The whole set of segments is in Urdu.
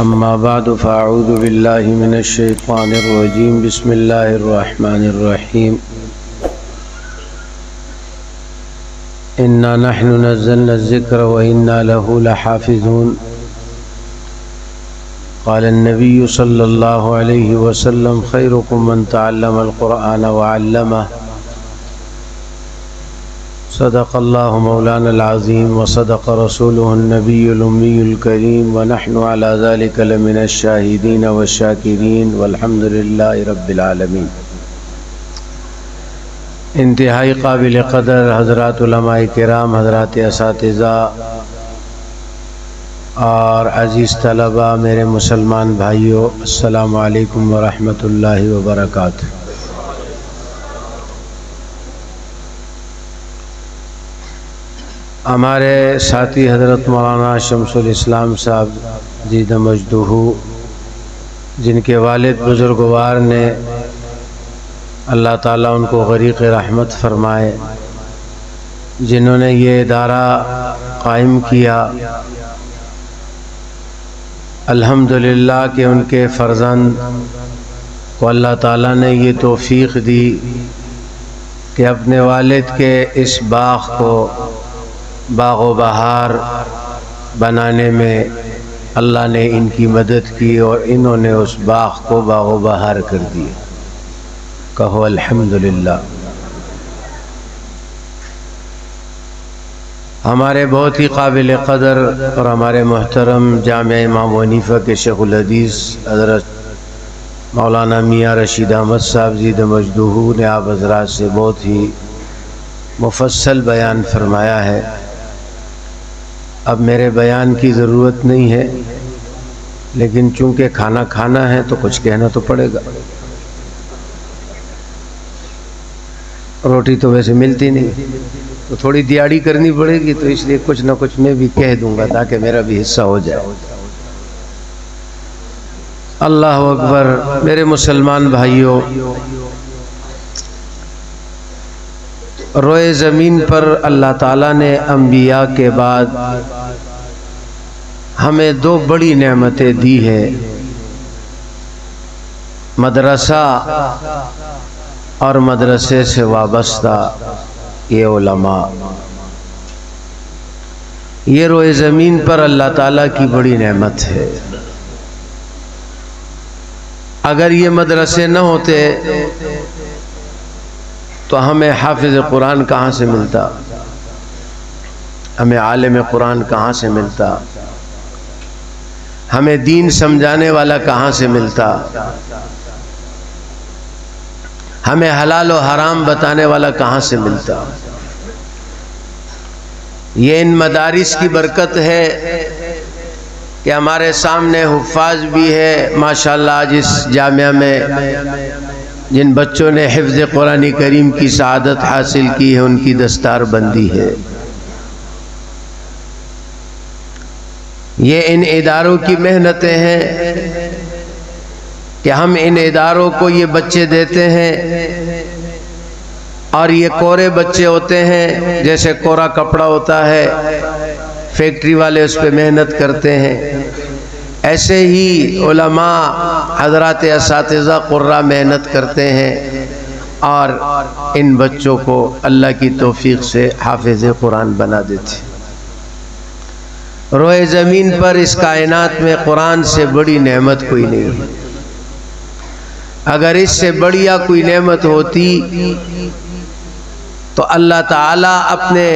اما بعد فاعوذ باللہ من الشیطان الرجیم بسم اللہ الرحمن الرحیم انا نحن نزلنا الذکر وانا له لحافظون قال النبی صلی اللہ علیہ وسلم خیرکم من تعلم القرآن وعلمه صدق اللہ مولانا العظیم وصدق رسولہ النبی الامی الکریم ونحن على ذلك لمن الشاہدین والشاکرین والحمد للہ رب العالمین۔ انتہائی قابل قدر حضرات علماء کرام، حضرات اساتذہ اور عزیز طلبہ، میرے مسلمان بھائیوں، السلام علیکم ورحمۃ اللہ وبرکاتہ۔ ہمارے ساتھی حضرت مولانا شمس الاسلام صاحب جی مجدہ، جن کے والد بزرگوار نے اللہ تعالیٰ ان کو غریق رحمت فرمائے، جنہوں نے یہ ادارہ قائم کیا، الحمدللہ کہ ان کے فرزند کو اللہ تعالیٰ نے یہ توفیق دی کہ اپنے والد کے اس باغ کو باغ و بہار بنانے میں اللہ نے ان کی مدد کی اور انہوں نے اس باغ کو باغ و بہار کر دیا۔ کہو الحمدللہ۔ ہمارے بہت ہی قابل قدر اور ہمارے محترم جامعہ امام ابو حنیفہ کے شیخ الحدیث حضرت مولانا میاں رشید احمد صاحب جی مجدہ نے آپ حضرات سے بہت ہی مفصل بیان فرمایا ہے۔ اب میرے بیان کی ضرورت نہیں ہے، لیکن چونکہ کھانا کھانا ہے تو کچھ کہنا تو پڑے گا۔ روٹی تو ویسے ملتی نہیں، تو تھوڑی دیاڑی کرنی پڑے گی، تو اس لیے کچھ نہ کچھ میں بھی کہہ دوں گا تاکہ میرا بھی حصہ ہو جائے۔ اللہ اکبر۔ میرے مسلمان بھائیوں، روئے زمین پر اللہ تعالیٰ نے انبیاء کے بعد ہمیں دو بڑی نعمتیں دی ہے، مدرسہ اور مدرسے سے وابستہ یہ علماء۔ یہ روئے زمین پر اللہ تعالیٰ کی بڑی نعمت ہے۔ اگر یہ مدرسے نہ ہوتے تو ہمیں حافظ قرآن کہاں سے ملتا، ہمیں عالم قرآن کہاں سے ملتا، ہمیں دین سمجھانے والا کہاں سے ملتا، ہمیں حلال و حرام بتانے والا کہاں سے ملتا۔ یہ ان مدارس کی برکت ہے کہ ہمارے سامنے حفاظ بھی ہے ماشاءاللہ۔ آج اس جامعہ میں جن بچوں نے حفظ قرآن کریم کی سعادت حاصل کی ہے، ان کی دستار بندی ہے۔ یہ ان اداروں کی محنتیں ہیں کہ ہم ان اداروں کو یہ بچے دیتے ہیں، اور یہ کورے بچے ہوتے ہیں، جیسے کورا کپڑا ہوتا ہے، فیکٹری والے اس پہ محنت کرتے ہیں، ایسے ہی علماء حضرات اساتذہ قرہ محنت کرتے ہیں اور ان بچوں کو اللہ کی توفیق سے حافظ قرآن بنا دیتے ہیں۔ روئے زمین پر اس کائنات میں قرآن سے بڑی نعمت کوئی نہیں ہے۔ اگر اس سے بڑیا کوئی نعمت ہوتی تو اللہ تعالیٰ اپنے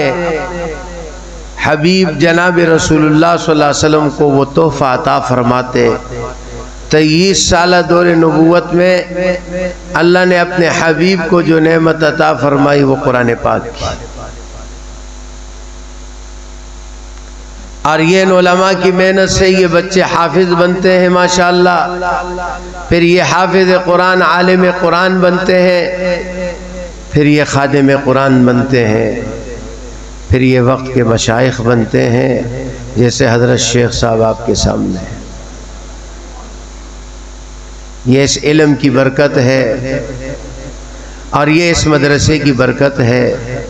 حبیب جناب رسول اللہ صلی اللہ علیہ وسلم کو وہ تحفہ عطا فرماتے۔ 23 سالہ دور نبوت میں اللہ نے اپنے حبیب کو جو نعمت عطا فرمائی وہ قرآن پاک کی، اور یہ ان علماء کی محنت سے یہ بچے حافظ بنتے ہیں ماشاءاللہ۔ پھر یہ حافظ قرآن عالم قرآن بنتے ہیں، پھر یہ خادم قرآن بنتے ہیں، پھر یہ وقت کے مشائخ بنتے ہیں، جیسے حضرت شیخ صاحب آپ کے سامنے ہیں۔ یہ اس علم کی برکت ہے اور یہ اس مدرسے کی برکت ہے۔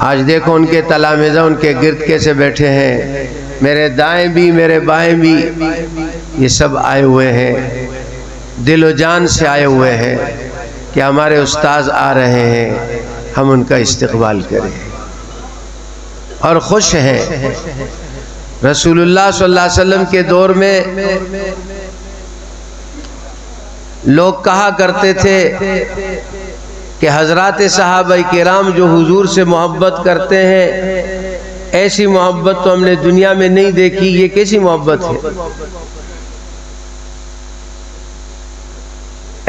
آج دیکھو ان کے تلامذہ ان کے گرد کیسے بیٹھے ہیں، میرے دائیں بھی میرے بائیں بھی یہ سب آئے ہوئے ہیں، دل و جان سے آئے ہوئے ہیں کہ ہمارے استاذ آ رہے ہیں، ہم ان کا استقبال کریں اور خوش ہیں۔ رسول اللہ صلی اللہ علیہ وسلم کے دور میں لوگ کہا کرتے تھے کہ حضرات صحابہ کرام جو حضور سے محبت کرتے ہیں، ایسی محبت تو ہم نے دنیا میں نہیں دیکھی، یہ کیسی محبت ہے؟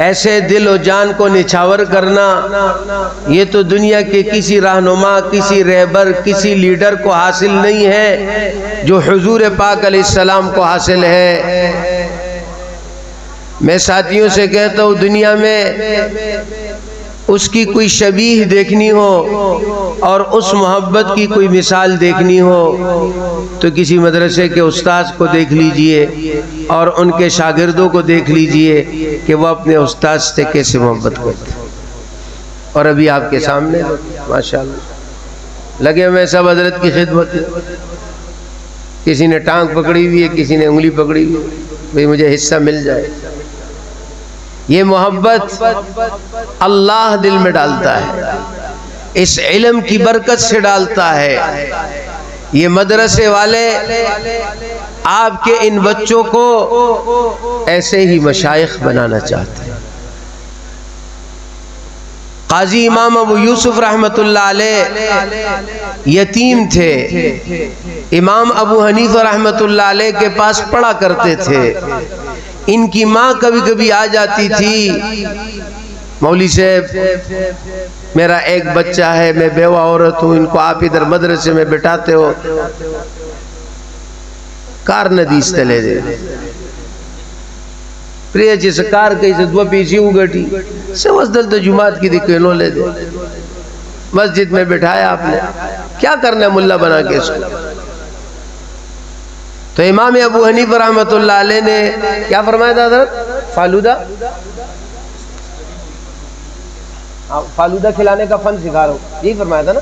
ایسے دل و جان کو نچھاور کرنا، یہ تو دنیا کے کسی رہنما، کسی رہبر، کسی لیڈر کو حاصل نہیں ہے جو حضور پاک علیہ السلام کو حاصل ہے۔ میں ساتھیوں سے کہتا ہوں، دنیا میں اس کی کوئی شبیہ دیکھنی ہو اور اس محبت کی کوئی مثال دیکھنی ہو تو کسی مدرسے کے استاذ کو دیکھ لیجئے اور ان کے شاگردوں کو دیکھ لیجئے کہ وہ اپنے استاذ سے کیسے محبت کرتے ہیں۔ اور ابھی آپ کے سامنے ماشاءاللہ لگے میں سب حضرت کی خدمت، کسی نے ٹانگ پکڑی ہوئی ہے، کسی نے انگلی پکڑی ہوئی ہے، بھئی مجھے حصہ مل جائے۔ یہ محبت اللہ دل میں ڈالتا ہے، اس علم کی برکت سے ڈالتا ہے۔ یہ مدرسے والے آپ کے ان بچوں کو ایسے ہی مشائخ بنانا چاہتے ہیں۔ قاضی امام ابو یوسف رحمت اللہ علیہ یتیم تھے، امام ابو حنیفہ رحمت اللہ علیہ کے پاس پڑھا کرتے تھے۔ ان کی ماں کبھی کبھی آ جاتی تھی، مولوی صاحب میرا ایک بچہ ہے، میں بیوہ عورت ہوں، ان کو آپ ادھر مدرسے میں بٹھاتے ہو، کار ندیس تلے دے پریہ جیسے کار کئی سے دو پیسی اگٹی سے وزدل تو جماعت کی دکھینوں لے دے، مسجد میں بٹھایا آپ نے، کیا کرنا ہے ملہ بنا کے اس کو؟ تو امام ابو حنیفہ رحمت اللہ علیہ نے کیا فرمایا تھا حضرت؟ فالودہ، فالودہ کھلانے کا فن سکھا رہا ہوں، یہی فرمایا تھا نا؟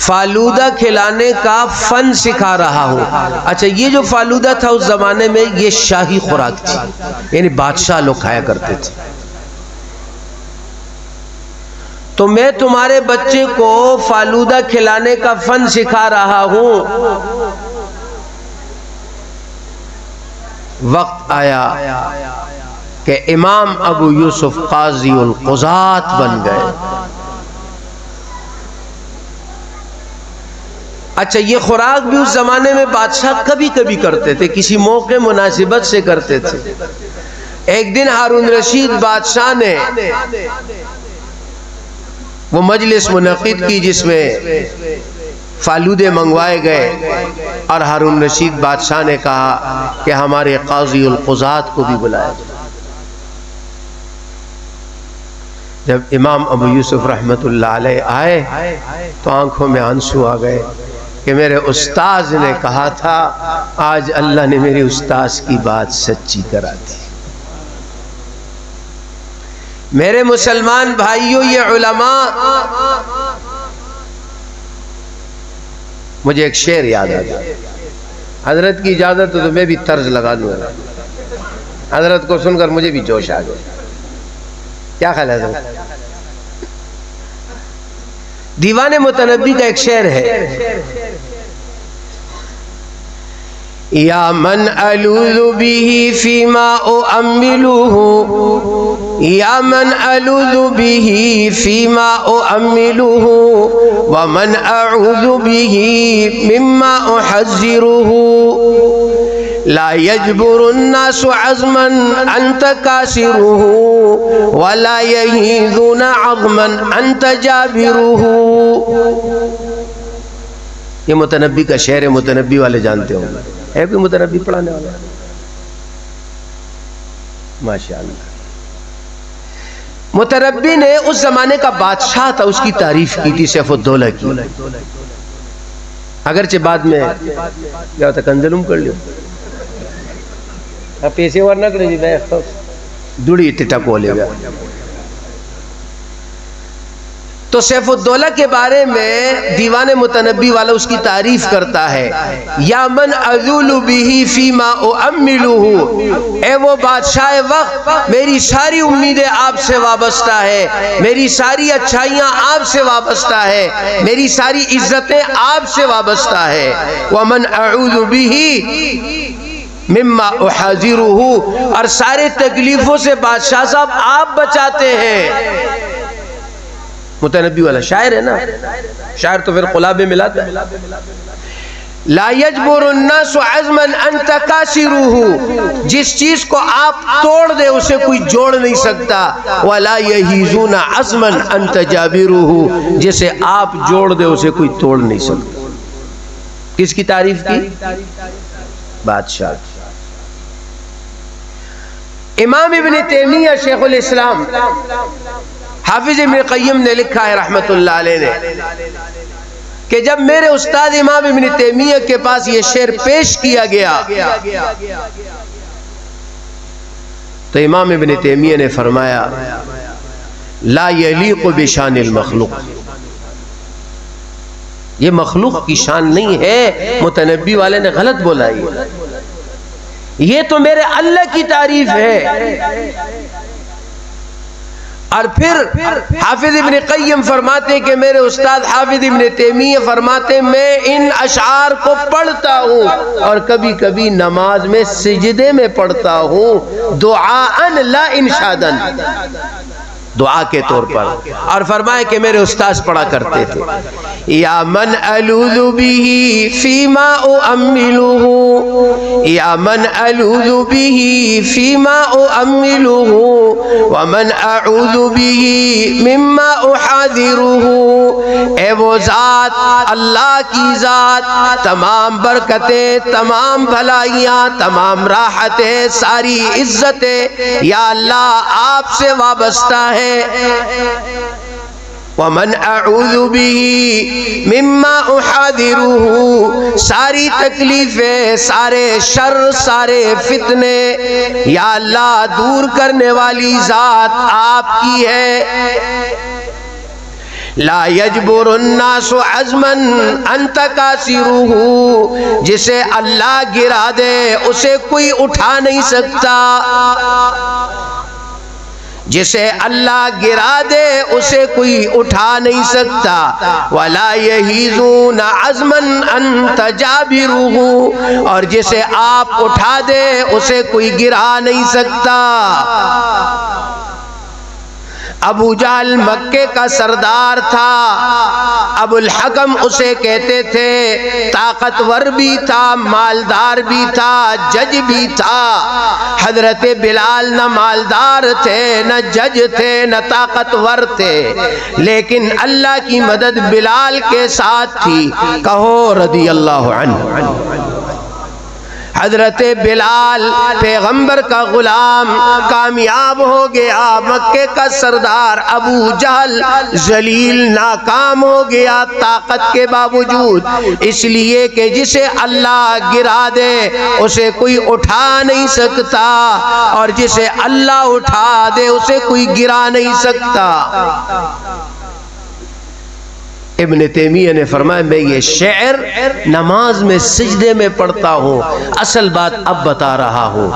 فالودہ کھلانے کا فن سکھا رہا ہوں۔ اچھا، یہ جو فالودہ تھا اس زمانے میں یہ شاہی خوراک تھی، یعنی بادشاہ لوگ کھایا کرتے تھے۔ تو میں تمہارے بچے کو فالودہ کھلانے کا فن سکھا رہا ہوں۔ وقت آیا کہ امام ابو یوسف قاضی القضات بن گئے۔ اچھا، یہ خوراک بھی اس زمانے میں بادشاہ کبھی کبھی کرتے تھے، کسی موقع مناسبت سے کرتے تھے۔ ایک دن ہارون رشید بادشاہ نے وہ مجلس منعقد کی جس میں فالودے منگوائے گئے، اور ہارون رشید بادشاہ نے کہا کہ ہمارے قاضی القضات کو بھی بلایا۔ جب امام ابو یوسف رحمت اللہ علیہ آئے تو آنکھوں میں آنسو آ گئے کہ میرے استاذ نے کہا تھا، آج اللہ نے میرے استاذ کی بات سچی کرا دی۔ میرے مسلمان بھائیوں، یہ علماء، مجھے ایک شعر یاد آ گیا، حضرت کی اجازت تو میں بھی طرز لگا دوں گا، حضرت کو سن کر مجھے بھی جوش آ گیا۔ کیا خیال ہے حضرت؟ دیوان متنبی کا ایک شعر ہے، یا من الوذ به فيما أؤمله، یا من الوذ به فيما أؤمله، ومن أعوذ به مما أحذره، لا يجبر الناس عظما أنت كاسره، ولا يهيذون عظما أنت جابره۔ یہ متنبی کا شعر ہے، متنبی والے جانتے ہوں گے، ہے کوئی متنبی پڑھانے والا؟ ماشاءاللہ۔ متنبی نے اس زمانے کا بادشاہ تھا، اس کی تعریف کی تھی، سیف الدولہ کی، اگرچہ بعد میں کیا ہوتا کنزلوم کر لیو، اب پیسے ورنہ کرے جی میں دوڑی ٹٹا کو لے گا۔ تو سیف الدولہ کے بارے میں دیوان متنبی والا اس کی تعریف کرتا ہے، یا من اذول به فیما اؤملہ، اے وہ بادشاہ وقت، میری ساری امیدیں آپ سے وابستہ ہے، میری ساری اچھائیاں آپ سے وابستہ ہے، میری ساری عزتیں آپ سے وابستہ ہے، ومن اعوذ به مما احاذرہ، اور سارے تکلیفوں سے بادشاہ صاحب آپ بچاتے ہیں۔ متنبی والا شاعر ہے نا، شاعر تو پھر قلاب میں ملاتا ہے۔ لا یجبر الناس عزما انت کاسرہ، جس چیز کو آپ توڑ دے اسے کوئی جوڑ نہیں سکتا، ولا یہیزون عزما انت جابرہ، جسے آپ جوڑ دے اسے کوئی توڑ نہیں سکتا۔ کس کی تعریف کی؟ بادشاہ۔ امام ابن تیمیہ شیخ الاسلام حافظ ابن قیم نے لکھا ہے رحمت اللہ علیہ نے کہ جب میرے استاد امام ابن تیمیہ کے پاس یہ شعر پیش کیا گیا تو امام ابن تیمیہ نے فرمایا لا یلیق بشان المخلوق، یہ مخلوق کی شان نہیں ہے، متنبی والے نے غلط بولا، یہ تو میرے اللہ کی تعریف ہے۔ اور پھر حافظ ابن قیم فرماتے کہ میرے استاد حافظ ابن تیمیہ فرماتے میں ان اشعار کو پڑھتا ہوں اور کبھی کبھی نماز میں سجدے میں پڑھتا ہوں، دعاءً لا انشاداً، دعا کے طور پر۔ اور فرمائے کہ میرے استاذ پڑھا کرتے تھے یا من الوذ به فیما اؤملہ، یا من الوذ به فیما اؤملہ، ومن اعوذ به مما احاذرہ، اے وہ ذات، اللہ کی ذات، تمام برکتیں، تمام بھلائیاں، تمام راحتیں، ساری عزتیں یا اللہ آپ سے وابستہ ہے۔ ومن اعوذ به مما احاذرہ، ساری تکلیفیں، سارے شر، سارے فتنے یا اللہ دور کرنے والی ذات آپ کی ہے۔ لا یجبر الناس عزما انت کاسرہ، جسے اللہ گرا دے اسے کوئی اٹھا نہیں سکتا، جسے اللہ گرا دے اسے کوئی اٹھا نہیں سکتا۔ وَلَا يَهِيزُونَ عَزْمًا أَنْتَ جَابِرُهُ، اور جسے آپ اٹھا دے اسے کوئی گرا نہیں سکتا۔ ابو جہل مکے کا سردار تھا، ابو الحکم اسے کہتے تھے، طاقتور بھی تھا، مالدار بھی تھا، جج بھی تھا۔ حضرت بلال نہ مالدار تھے، نہ جج تھے، نہ طاقتور تھے، لیکن اللہ کی مدد بلال کے ساتھ تھی، کہو رضی اللہ عنہ۔ حضرت بلال پیغمبر کا غلام کامیاب ہو گیا، مکے کا سردار ابو جہل ذلیل ناکام ہو گیا طاقت کے باوجود، اس لیے کہ جسے اللہ گرا دے اسے کوئی اٹھا نہیں سکتا، اور جسے اللہ اٹھا دے اسے کوئی گرا نہیں سکتا۔ ابن تیمیہ نے فرمایا میں یہ شعر نماز میں سجدے میں پڑھتا ہوں، اصل بات اب بتا رہا ہوں۔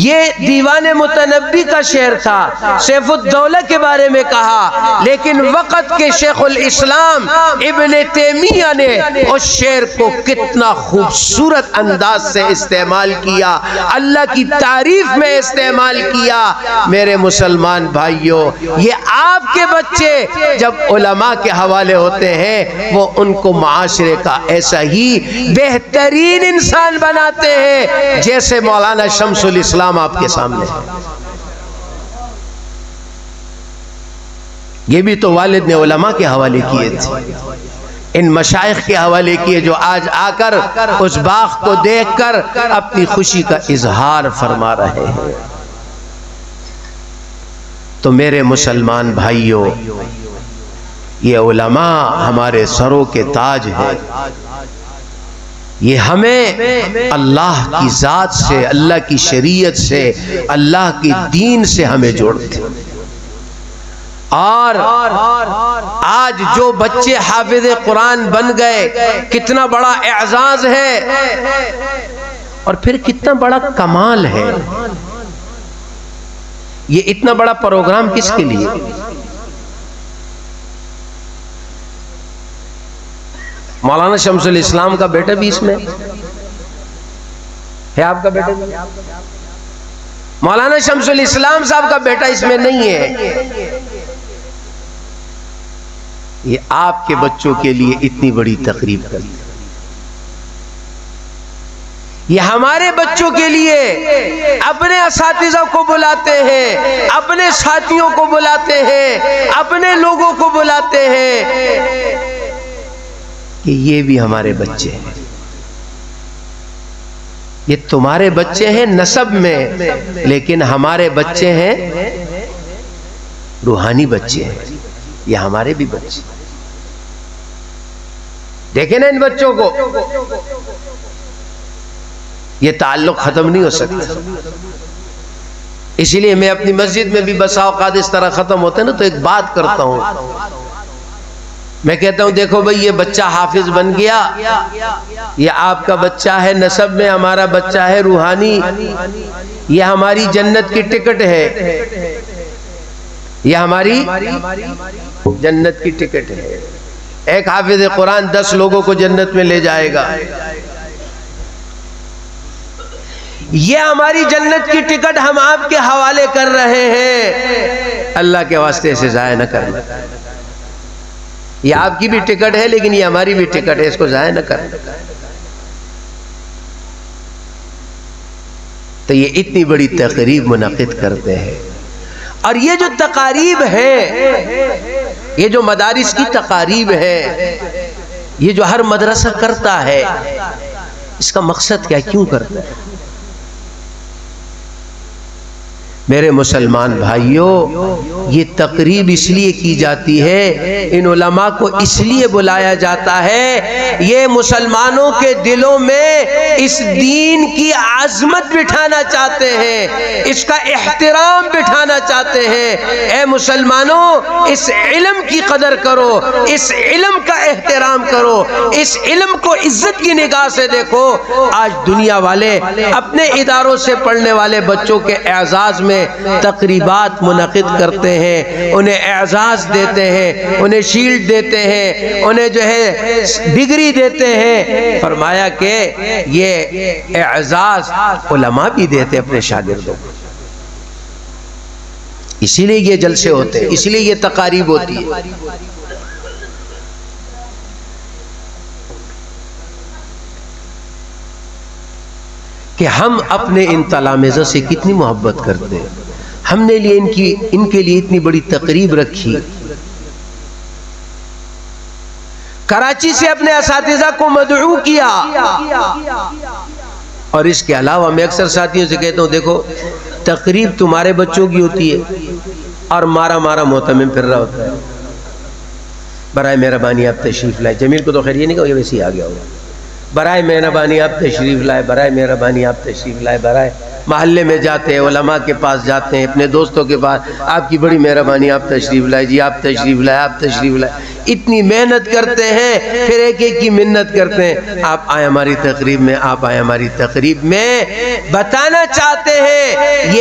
یہ دیوان متنبی کا شعر تھا، سیف الدولہ کے بارے میں کہا، لیکن وقت کے شیخ الاسلام ابن تیمیہ نے اس شعر کو کتنا خوبصورت انداز سے استعمال کیا، اللہ کی تعریف میں استعمال کیا۔ میرے مسلمان بھائیوں، یہ آپ کے بچے جب علماء کے حوالے ہوتے ہیں وہ ان کو معاشرے کا ایسا ہی بہترین انسان بناتے ہیں جیسے مولانا شمس الاسلام آپ کے سامنے ہے۔ یہ بھی تو والد نے علماء کے حوالے کیے تھے، ان مشائخ کے حوالے کیے جو آج آ کر اس باغ کو دیکھ کر اپنی خوشی کا اظہار فرما رہے ہیں۔ تو میرے مسلمان بھائیوں، یہ علماء ہمارے سروں کے تاج ہیں، یہ ہمیں اللہ کی ذات سے، اللہ کی شریعت سے، اللہ کی دین سے ہمیں جوڑتے ہیں۔ اور آج جو بچے حافظ قرآن بن گئے کتنا بڑا اعزاز ہے اور پھر کتنا بڑا کمال ہے. یہ اتنا بڑا پروگرام کس کے لیے؟ مولانا شمس الاسلام کا بیٹا بھی اس میں ہے. آپ کا بیٹا بھی؟ مولانا شمس الاسلام صاحب کا بیٹا اس میں نہیں ہے. یہ آپ کے بچوں کے لیے اتنی بڑی تقریب کرتے ہیں. یہ ہمارے بچوں کے لیے اپنے اساتذہ کو بلاتے ہیں، اپنے ساتھیوں کو بلاتے ہیں، اپنے لوگوں کو بلاتے ہیں کہ یہ بھی ہمارے بچے ہیں. یہ تمہارے بچے ہیں نسب میں، لیکن ہمارے بچے ہیں روحانی بچے ہیں. یہ ہمارے بھی بچے. دیکھیں نا ان بچوں کو، یہ تعلق ختم نہیں ہو سکتا. اسی لیے میں اپنی مسجد میں بھی بسا اوقات اس طرح ختم ہوتے ہیں نا تو ایک بات کرتا ہوں. میں کہتا ہوں دیکھو بھئی یہ بچہ حافظ بن گیا، یہ آپ کا بچہ ہے نسب میں، ہمارا بچہ ہے روحانی. یہ ہماری جنت کی ٹکٹ ہے، یہ ہماری جنت کی ٹکٹ ہے. ایک حافظ قرآن 10 لوگوں کو جنت میں لے جائے گا. یہ ہماری جنت کی ٹکٹ ہم آپ کے حوالے کر رہے ہیں. اللہ کے واسطے سے ضائع نہ کرنا. یہ آپ کی بھی ٹکٹ ہے لیکن یہ ہماری بھی ٹکٹ ہے، اس کو ضائع نہ کرنا. تو یہ اتنی بڑی تقریب منعقد کرتے ہیں. اور یہ جو تقاریب ہے، یہ جو مدارس کی تقاریب ہے، یہ جو ہر مدرسہ کرتا ہے، اس کا مقصد کیا، کیوں کرتا ہے؟ میرے مسلمان بھائیوں، یہ تقریب اس لیے کی جاتی ہے، ان علماء کو اس لیے بلایا جاتا ہے، یہ مسلمانوں کے دلوں میں اس دین کی عظمت بٹھانا چاہتے ہیں، اس کا احترام بٹھانا چاہتے ہیں. اے مسلمانوں، اس علم کی قدر کرو، اس علم کا احترام کرو، اس علم کو عزت کی نگاہ سے دیکھو. آج دنیا والے اپنے اداروں سے پڑھنے والے بچوں کے اعزاز میں تقریبات منعقد کرتے ہیں، انہیں اعزاز دیتے ہیں، انہیں شیلڈ دیتے ہیں، انہیں جو ہے ڈگری دیتے ہیں. فرمایا کہ یہ اعزاز علماء بھی دیتے اپنے شاگردوں کو. اسی لیے یہ جلسے ہوتے ہیں، اسی لیے یہ تقاریب ہوتی ہے. کہ ہم اپنے ان تلامذہ سے کتنی محبت کرتے ہیں. ہم نے ان کے لیے اتنی بڑی تقریب رکھی. کراچی سے اپنے اساتذہ کو مدعو کیا. اور اس کے علاوہ میں اکثر ساتھیوں سے کہتا ہوں دیکھو تقریب تمہارے بچوں کی ہوتی ہے اور مارا محتمم پھر رہا ہوتا ہے. برائے مہربانی آپ تشریف لائے. جمیل کو تو خیر یہ نہیں کہو یہ ویسے ہی آ گیا ہوگا. برائے مہربانی آپ تشریف لائے، برائے مہربانی آپ تشریف لائے. برائے محلے میں جاتے ہیں، علماء کے پاس جاتے ہیں، اپنے دوستوں کے پاس، آپ کی بڑی مہربانی آپ تشریف لائے، جی آپ تشریف لائے، آپ تشریف لائے. اتنی محنت کرتے ہیں، پھر ایک ایک کی منت کرتے ہیں. آپ آئیں ہماری تقریب میں، آپ آئیں ہماری تقریب میں. بتانا چاہتے ہیں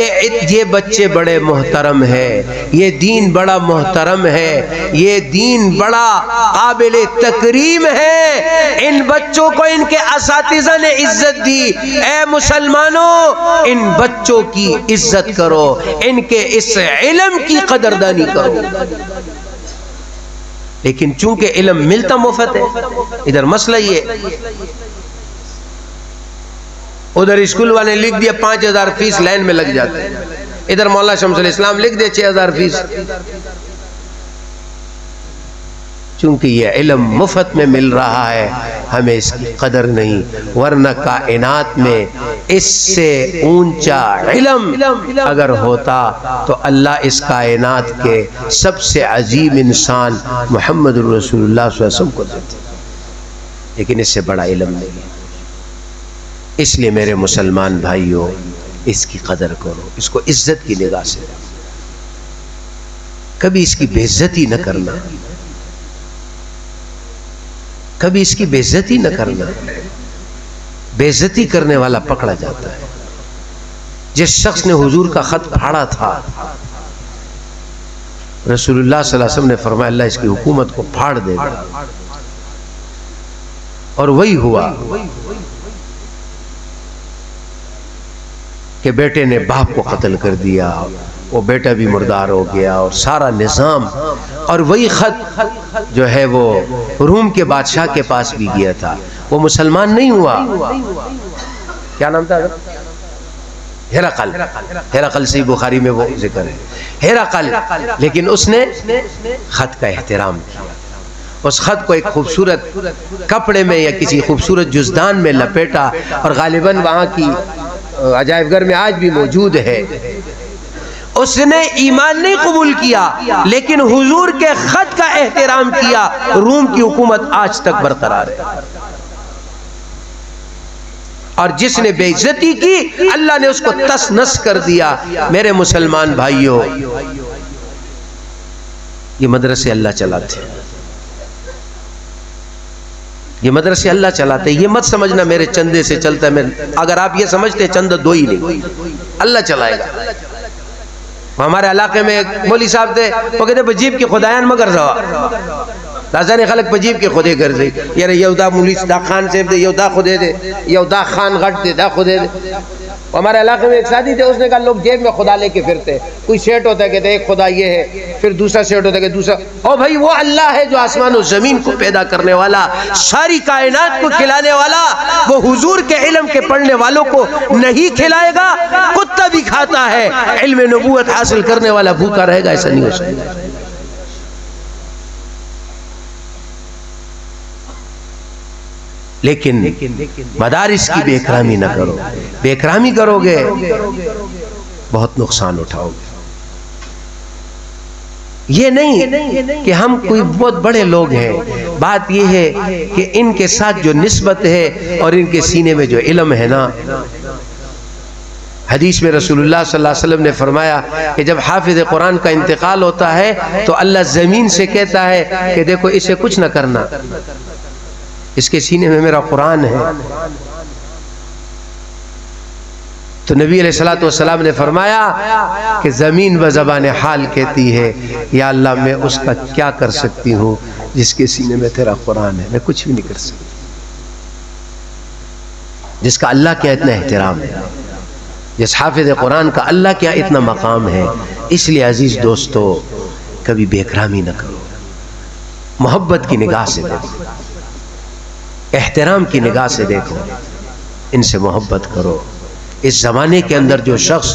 یہ بچے بڑے محترم ہیں، یہ دین بڑا محترم ہے، یہ دین بڑا قابل تکریم ہے. ان بچوں کو ان کے اساتذہ نے عزت دی. اے مسلمانوں، ان بچوں کی عزت کرو، ان کے اس علم کی قدردانی کرو. لیکن چونکہ علم ملتا مفت ہے، ادھر مسئلہ یہ ادھر اسکول والے لکھ دیا 5000 فیس لائن میں لگ جاتے ہیں، ادھر مولانا شمس الاسلام لکھ دے 6000 فیس. چونکہ یہ علم مفت میں مل رہا ہے، ہمیں اس کی قدر نہیں. ورنہ کائنات میں اس سے اونچا علم اگر ہوتا تو اللہ اس کائنات کے سب سے عظیم انسان محمد رسول اللہ صلی اللہ علیہ وسلم کو دیتے. لیکن اس سے بڑا علم نہیں ہے. اس لیے میرے مسلمان بھائیوں، اس کی قدر کرو، اس کو عزت کی نگاہ سے. کبھی اس کی بے عزتی نہ کرنا، کبھی اس کی بے عزتی نہ کرنا۔ بے عزتی کرنے والا پکڑا جاتا ہے۔ جس شخص نے حضور کا خط پھاڑا تھا، رسول اللہ صلی اللہ علیہ وسلم نے فرمایا اللہ اس کی حکومت کو پھاڑ دے گا، اور وہی ہوا کہ بیٹے نے باپ کو قتل کر دیا، وہ بیٹا بھی مردار ہو گیا، اور سارا نظام، اور وہی خط جو ہے وہ روم کے بادشاہ کے پاس بھی گیا تھا، وہ مسلمان نہیں ہوا۔ کیا نام تھا؟ ہرقل۔ ہرقل سے بخاری میں وہ ذکر ہے، ہرقل۔ لیکن اس نے خط کا احترام کیا، اس خط کو ایک خوبصورت کپڑے میں یا کسی خوبصورت جزدان میں لپیٹا، اور غالباً وہاں کی عجائب گھر میں آج بھی موجود ہے۔ اس نے ایمان نہیں قبول کیا، لیکن حضور کے خط کا احترام کیا۔ روم کی حکومت آج تک برقرار ہے، اور جس نے بے عزتی کی اللہ نے اس کو تس نس کر دیا۔ میرے مسلمان بھائیوں، یہ مدرسے اللہ چلاتے ہیں، یہ مدرسے اللہ چلاتے ہیں۔ یہ مت سمجھنا میرے چندے سے چلتا ہے، اگر آپ یہ سمجھتے چندہ دو ہی نہیں، اللہ چلائے گا۔ ہمارے علاقے میں ایک مولی صاحب تھے، وہ کہتے بجیب کی خدایان مگر رہا لازانی خلق بجیب کی خودے کر دے، یعنی یو دا مولی دا خان صاحب دے، یو دا خودے دے، یو دا خان غٹ دے، دا خودے دے۔ ہمارے علاقے میں ایک شادی تھے، اس نے کہا لوگ جیب میں خدا لے کے پھرتے، کوئی سیٹ ہوتا ہے کہتے ایک خدا یہ ہے، پھر دوسرا سیٹ ہوتا ہے کہ دوسرا۔ او بھائی وہ اللہ ہے جو آسمان و زمین کو پیدا کرنے والا، ساری کائنات کو کھلانے والا، وہ حضور کے علم کے پڑھنے والوں کو نہیں کھلائے گا؟ کتا بھی کھاتا ہے، علم نبوت حاصل کرنے والا بھوکا رہے گا؟ ایسا نہیں ہو سکتا۔ لیکن مدارس کی بے اکرامی نہ کرو، بے اکرامی کرو گے بہت نقصان اٹھاؤ گے۔ یہ نہیں کہ ہم کوئی بہت بڑے لوگ ہیں، بات یہ ہے کہ ان کے ساتھ جو نسبت ہے اور ان کے سینے میں جو علم ہے نا۔ حدیث میں رسول اللہ صلی اللہ علیہ وسلم نے فرمایا کہ جب حافظ قرآن کا انتقال ہوتا ہے تو اللہ زمین سے کہتا ہے کہ دیکھو اسے کچھ نہ کرنا، اس کے سینے میں میرا قرآن ہے۔ تو نبی علیہ السلام نے فرمایا کہ زمین بزبان حال کہتی ہے یا اللہ میں اس کا کیا کر سکتی ہوں جس کے سینے میں تیرا قرآن ہے، میں کچھ بھی نہیں کر سکتی، جس کا اللہ کیا اتنا احترام ہے، جس حافظ قرآن کا اللہ کیا اتنا مقام ہے۔ اس لیے عزیز دوستو، کبھی بے اکرامی نہ کرو، محبت کی نگاہ سے دیکھو، احترام کی نگاہ سے دیکھو، ان سے محبت کرو۔ اس زمانے کے اندر جو شخص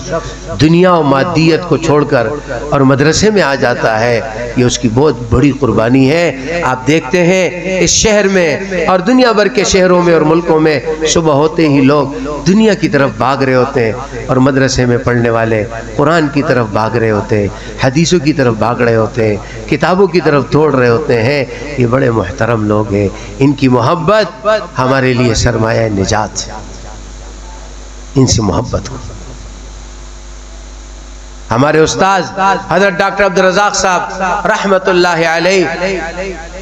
دنیا و مادیت کو چھوڑ کر اور مدرسے میں آ جاتا ہے، یہ اس کی بہت بڑی قربانی ہے۔ آپ دیکھتے ہیں اس شہر میں اور دنیا بھر کے شہروں میں اور ملکوں میں صبح ہوتے ہی لوگ دنیا کی طرف بھاگ رہے ہوتے ہیں، اور مدرسے میں پڑھنے والے قرآن کی طرف بھاگ رہے ہوتے ہیں، حدیثوں کی طرف بھاگ رہے ہوتے ہیں، کتابوں کی طرف دوڑ رہے ہوتے ہیں۔ یہ بڑے محترم لوگ ہیں، ان کی محبت ہمارے لیے سرمایہ نجات ہے، ان سے محبت ہو۔ ہمارے استاذ حضرت ڈاکٹر عبدالرزاق صاحب رحمت اللہ علیہ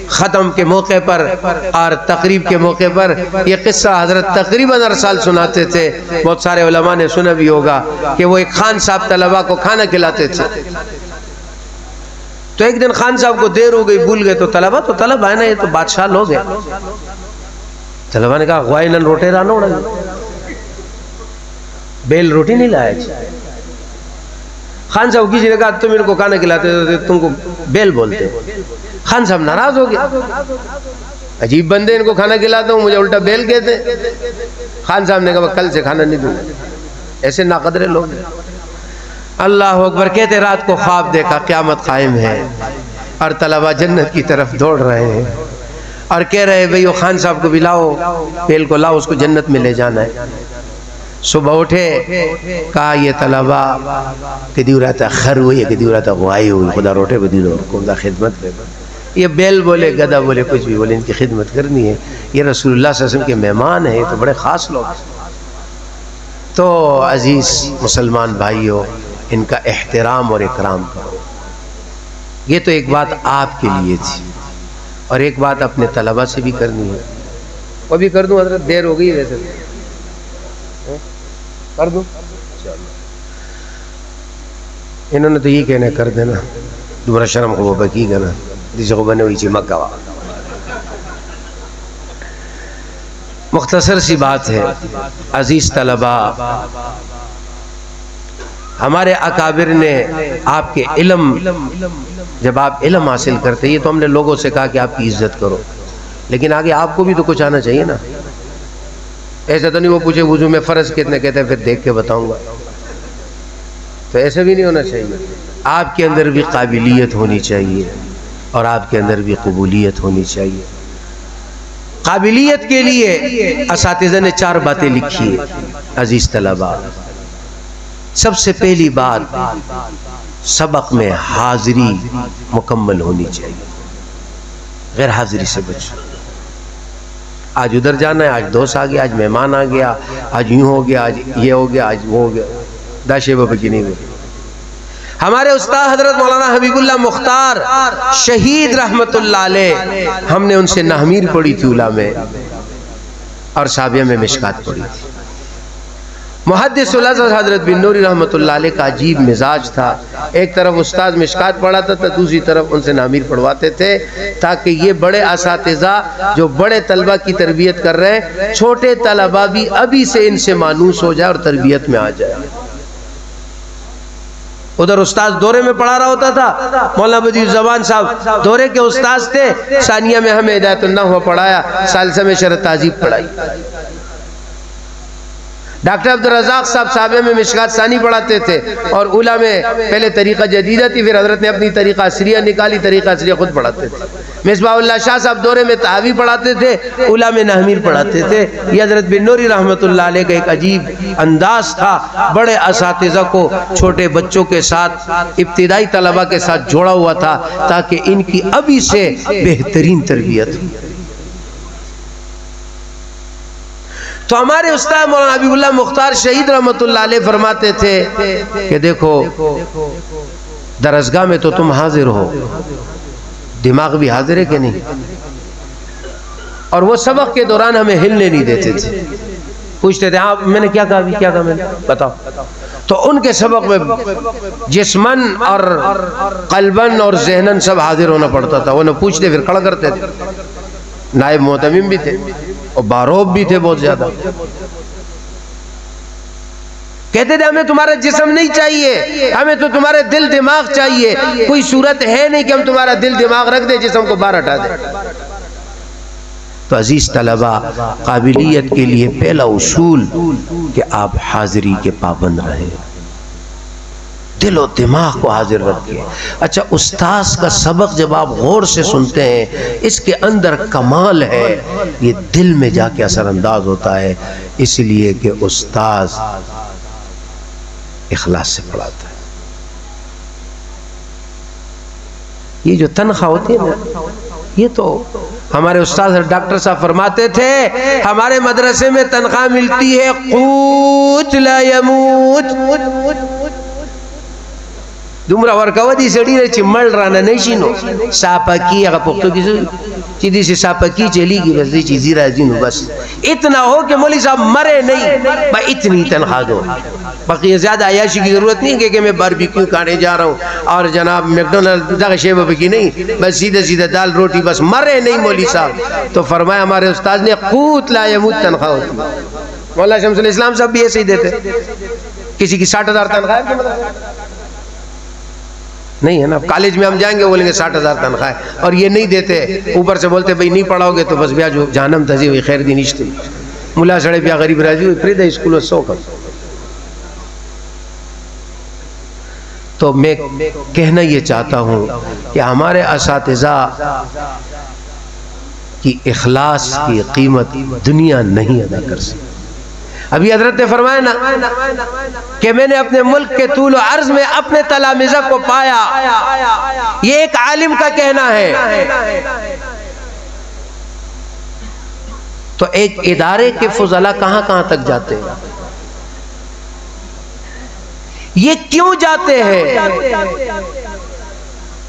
ختم کے موقع پر اور تقریب کے موقع پر یہ قصہ حضرت تقریباً ہر سال سناتے تھے، بہت سارے علماء نے سنا بھی ہوگا کہ وہ ایک خان صاحب طلبہ کو کھانا کھلاتے تھے۔ تو ایک دن خان صاحب کو دیر ہو گئی، بھول گئے، تو طلبہ ہے نا، یہ تو بادشاہ لوگ ہیں، طلبہ نے کہا غوائنن روٹے رانو اڑا بیل روٹی نہیں لایا۔ خان صاحب کسی نے کہا تم ان کو کھانا کھلاتے تھے، تم کو بیل بولتے۔ خان صاحب ناراض ہو گئے، عجیب بندے، ان کو کھانا کھلاتا ہوں مجھے الٹا بیل کہتے۔ خان صاحب نے کہا کل سے کھانا نہیں دوں گا، ایسے ناقدرے لوگ۔ اللہ اکبر کہتے رات کو خواب دیکھا قیامت قائم ہے اور طلبہ جنت کی طرف دوڑ رہے ہیں، اور کہہ رہے بھئی وہ خان صاحب کو بھی لاؤ، بیل کو لاؤ، اس کو جنت میں لے جانا ہے۔ صبح اٹھے، کہا یہ طلبہ کدی رہتا خر ہوئی، کدی رہتا غوائی ہوئی، خدا روٹے بدی لو خدا خدمت پہ۔ یہ بیل بولے، گدھا بولے، کچھ بھی بولے، ان کی خدمت کرنی ہے۔ یہ رسول اللہ صلی اللہ علیہ وسلم کے مہمان ہیں، یہ تو بڑے خاص لوگ۔ تو عزیز مسلمان بھائیوں، ان کا احترام اور اکرام کرو، یہ تو ایک بات آپ کے لیے تھی، اور ایک بات اپنے طلبہ سے بھی کرنی ہے. وہ بھی کر دوں حضرت؟ دیر ہو گئی ویسے کر دوں. انہوں نے تو یہ کہنا کر دینا دوبارہ شرم کو بکی کرنا جسے کو بنے ہوئی چی مکہ. مختصر سی بات ہے عزیز طلبہ، ہمارے اکابر نے آپ کے علم، جب آپ علم حاصل کرتے، یہ تو ہم نے لوگوں سے کہا کہ آپ کی عزت کرو، لیکن آگے آپ کو بھی تو کچھ آنا چاہیے نا. ایسا تو نہیں وہ پوچھے وضو میں فرض کتنے کہتے ہیں پھر دیکھ کے بتاؤں گا، تو ایسا بھی نہیں ہونا چاہیے. آپ کے اندر بھی قابلیت ہونی چاہیے اور آپ کے اندر بھی قبولیت ہونی چاہیے. قابلیت کے لیے اساتذہ نے 4 باتیں لکھی ہیں عزیز طلبہ. سب سے پہلی بات، سبق میں حاضری مکمل ہونی چاہیے، غیر حاضری سے بچو. آج ادھر جانا ہے، آج دوست آ گیا، آج مہمان آ گیا، آج یوں ہو گیا، آج یہ ہو گیا، آج وہ ہو گیا، داشے بابا کی نہیں ہوئی. ہمارے استاد حضرت مولانا حبیب اللہ مختار شہید رحمت اللہ علیہ، ہم نے ان سے نحمیر پڑھی تھی اولیٰ میں اور سابیہ میں مشکات پڑھی تھی. محدث الازہر حضرت بن نوری رحمت اللہ علیہ کا عجیب مزاج تھا. ایک طرف استاد مشکات پڑھاتا تھا، دوسری طرف ان سے نحمیر پڑھواتے تھے تاکہ یہ بڑے اساتذہ جو بڑے طلبہ کی تربیت کر رہے ہیں، چھوٹے طلبہ بھی ابھی سے ان سے مانوس ہو جائے اور تربیت میں آ جائے. ادھر استاذ دورے میں پڑھا رہا ہوتا تھا، مولانا بدیع الزمان صاحب دورے کے استاذ تھے، ثانیہ میں ہمیں ہدایت النحو پڑھایا، ثالثہ میں شرح تہذیب پڑھائی. ڈاکٹر عبدالرزاق صاحب سابع میں مشکات ثانی پڑھاتے تھے، اور اولیٰ میں پہلے طریقہ جدیدہ تھی، پھر حضرت نے اپنی طریقہ عصریہ نکالی، طریقہ عصریہ خود پڑھاتے تھے. مصباح اللہ شاہ صاحب دورے میں تحاوی پڑھاتے تھے، اولیٰ میں نحمیر پڑھاتے تھے. یہ حضرت بن نوری رحمت اللہ علیہ کا ایک عجیب انداز تھا، بڑے اساتذہ کو چھوٹے بچوں کے ساتھ، ابتدائی طلبہ کے ساتھ جوڑا ہوا تھا تاکہ ان کی ابھی سے بہترین تربیت ہو. تو ہمارے استاد مولانا حبیب اللہ مختار شہید رحمت اللہ علیہ فرماتے تھے کہ دیکھو درسگاہ میں تو تم حاضر ہو، دماغ بھی حاضر ہے کہ نہیں؟ اور وہ سبق کے دوران ہمیں ہلنے نہیں دیتے تھے. پوچھتے تھے آپ میں نے کیا کہا، کیا کہا میں نے، بتاؤ. تو ان کے سبق میں جسمن اور قلبن اور ذہنن سب حاضر ہونا پڑتا تھا. وہ نہ پوچھتے پھر کھڑا کرتے تھے. نائب محتمم بھی تھے اور باروب بھی تھے بہت زیادہ. کہتے تھے ہمیں تمہارا جسم نہیں چاہیے، ہمیں تو تمہارے دل دماغ چاہیے. کوئی صورت ہے نہیں کہ ہم تمہارا دل دماغ رکھ دیں، جسم کو باہر ہٹا دیں. تو عزیز طلبہ، قابلیت کے لیے پہلا اصول کہ آپ حاضری کے پابند رہیں، دل و دماغ کو حاضر رکھیں. اچھا، استاذ کا سبق جب آپ غور سے سنتے ہیں، اس کے اندر کمال ہے، یہ دل میں جا کے اثر انداز ہوتا ہے. اس لیے کہ استاذ اخلاص سے پڑھاتا ہے. یہ جو تنخواہ ہوتی ہے نا، یہ تو ہمارے استاد ڈاکٹر صاحب فرماتے تھے ہمارے مدرسے میں تنخواہ ملتی ہے قوت لا یموت. دومرا ورکاوه دی سړی نه چې مړ رانه نشي نو ساپکی هغه پښتو کې چې دې ساپکی چلیږي بس دې چیزی راځي نو بس اتنا ہو کہ مولوی صاحب مرے نہیں، با اتنی تنخواہ دو. باقی زیادہ عیاشی کی ضرورت نہیں کہ میں باربیکیو کھانے جا رہا ہوں اور جناب میکڈونلڈ دغه شی به کی نہیں، بس سیدھے سیدھے دال روٹی، بس مرے نہیں مولوی صاحب. تو فرمایا ہمارے استاد نے قوت لا یموت تنخواہ ہوتی. مولانا شمس الاسلام صاحب بھی ایسے ہی دیتے. کسی کی 60,000 تنخواہ نہیں ہے نا. کالج میں ہم جائیں گے بولیں گے 60,000 تنخواہ ہے، اور یہ نہیں دیتے، اوپر سے بولتے بھئی نہیں پڑھاؤ گے تو بس بیا جو جہنم تزی ہوئی خیر دی نشتے ملا سڑے بیا غریب راضی ہوئی پھر دے اسکول سو کم. تو میں کہنا یہ چاہتا ہوں کہ ہمارے اساتذہ کی اخلاص کی قیمت دنیا نہیں ادا کر سکتی. ابھی حضرت نے فرمایا نا کہ میں نے اپنے ملک کے طول و عرض میں اپنے تلامذہ کو پایا. یہ ایک عالم کا کہنا ہے. تو ایک ادارے کے فضلہ کہاں کہاں تک جاتے ہیں؟ یہ کیوں جاتے ہیں؟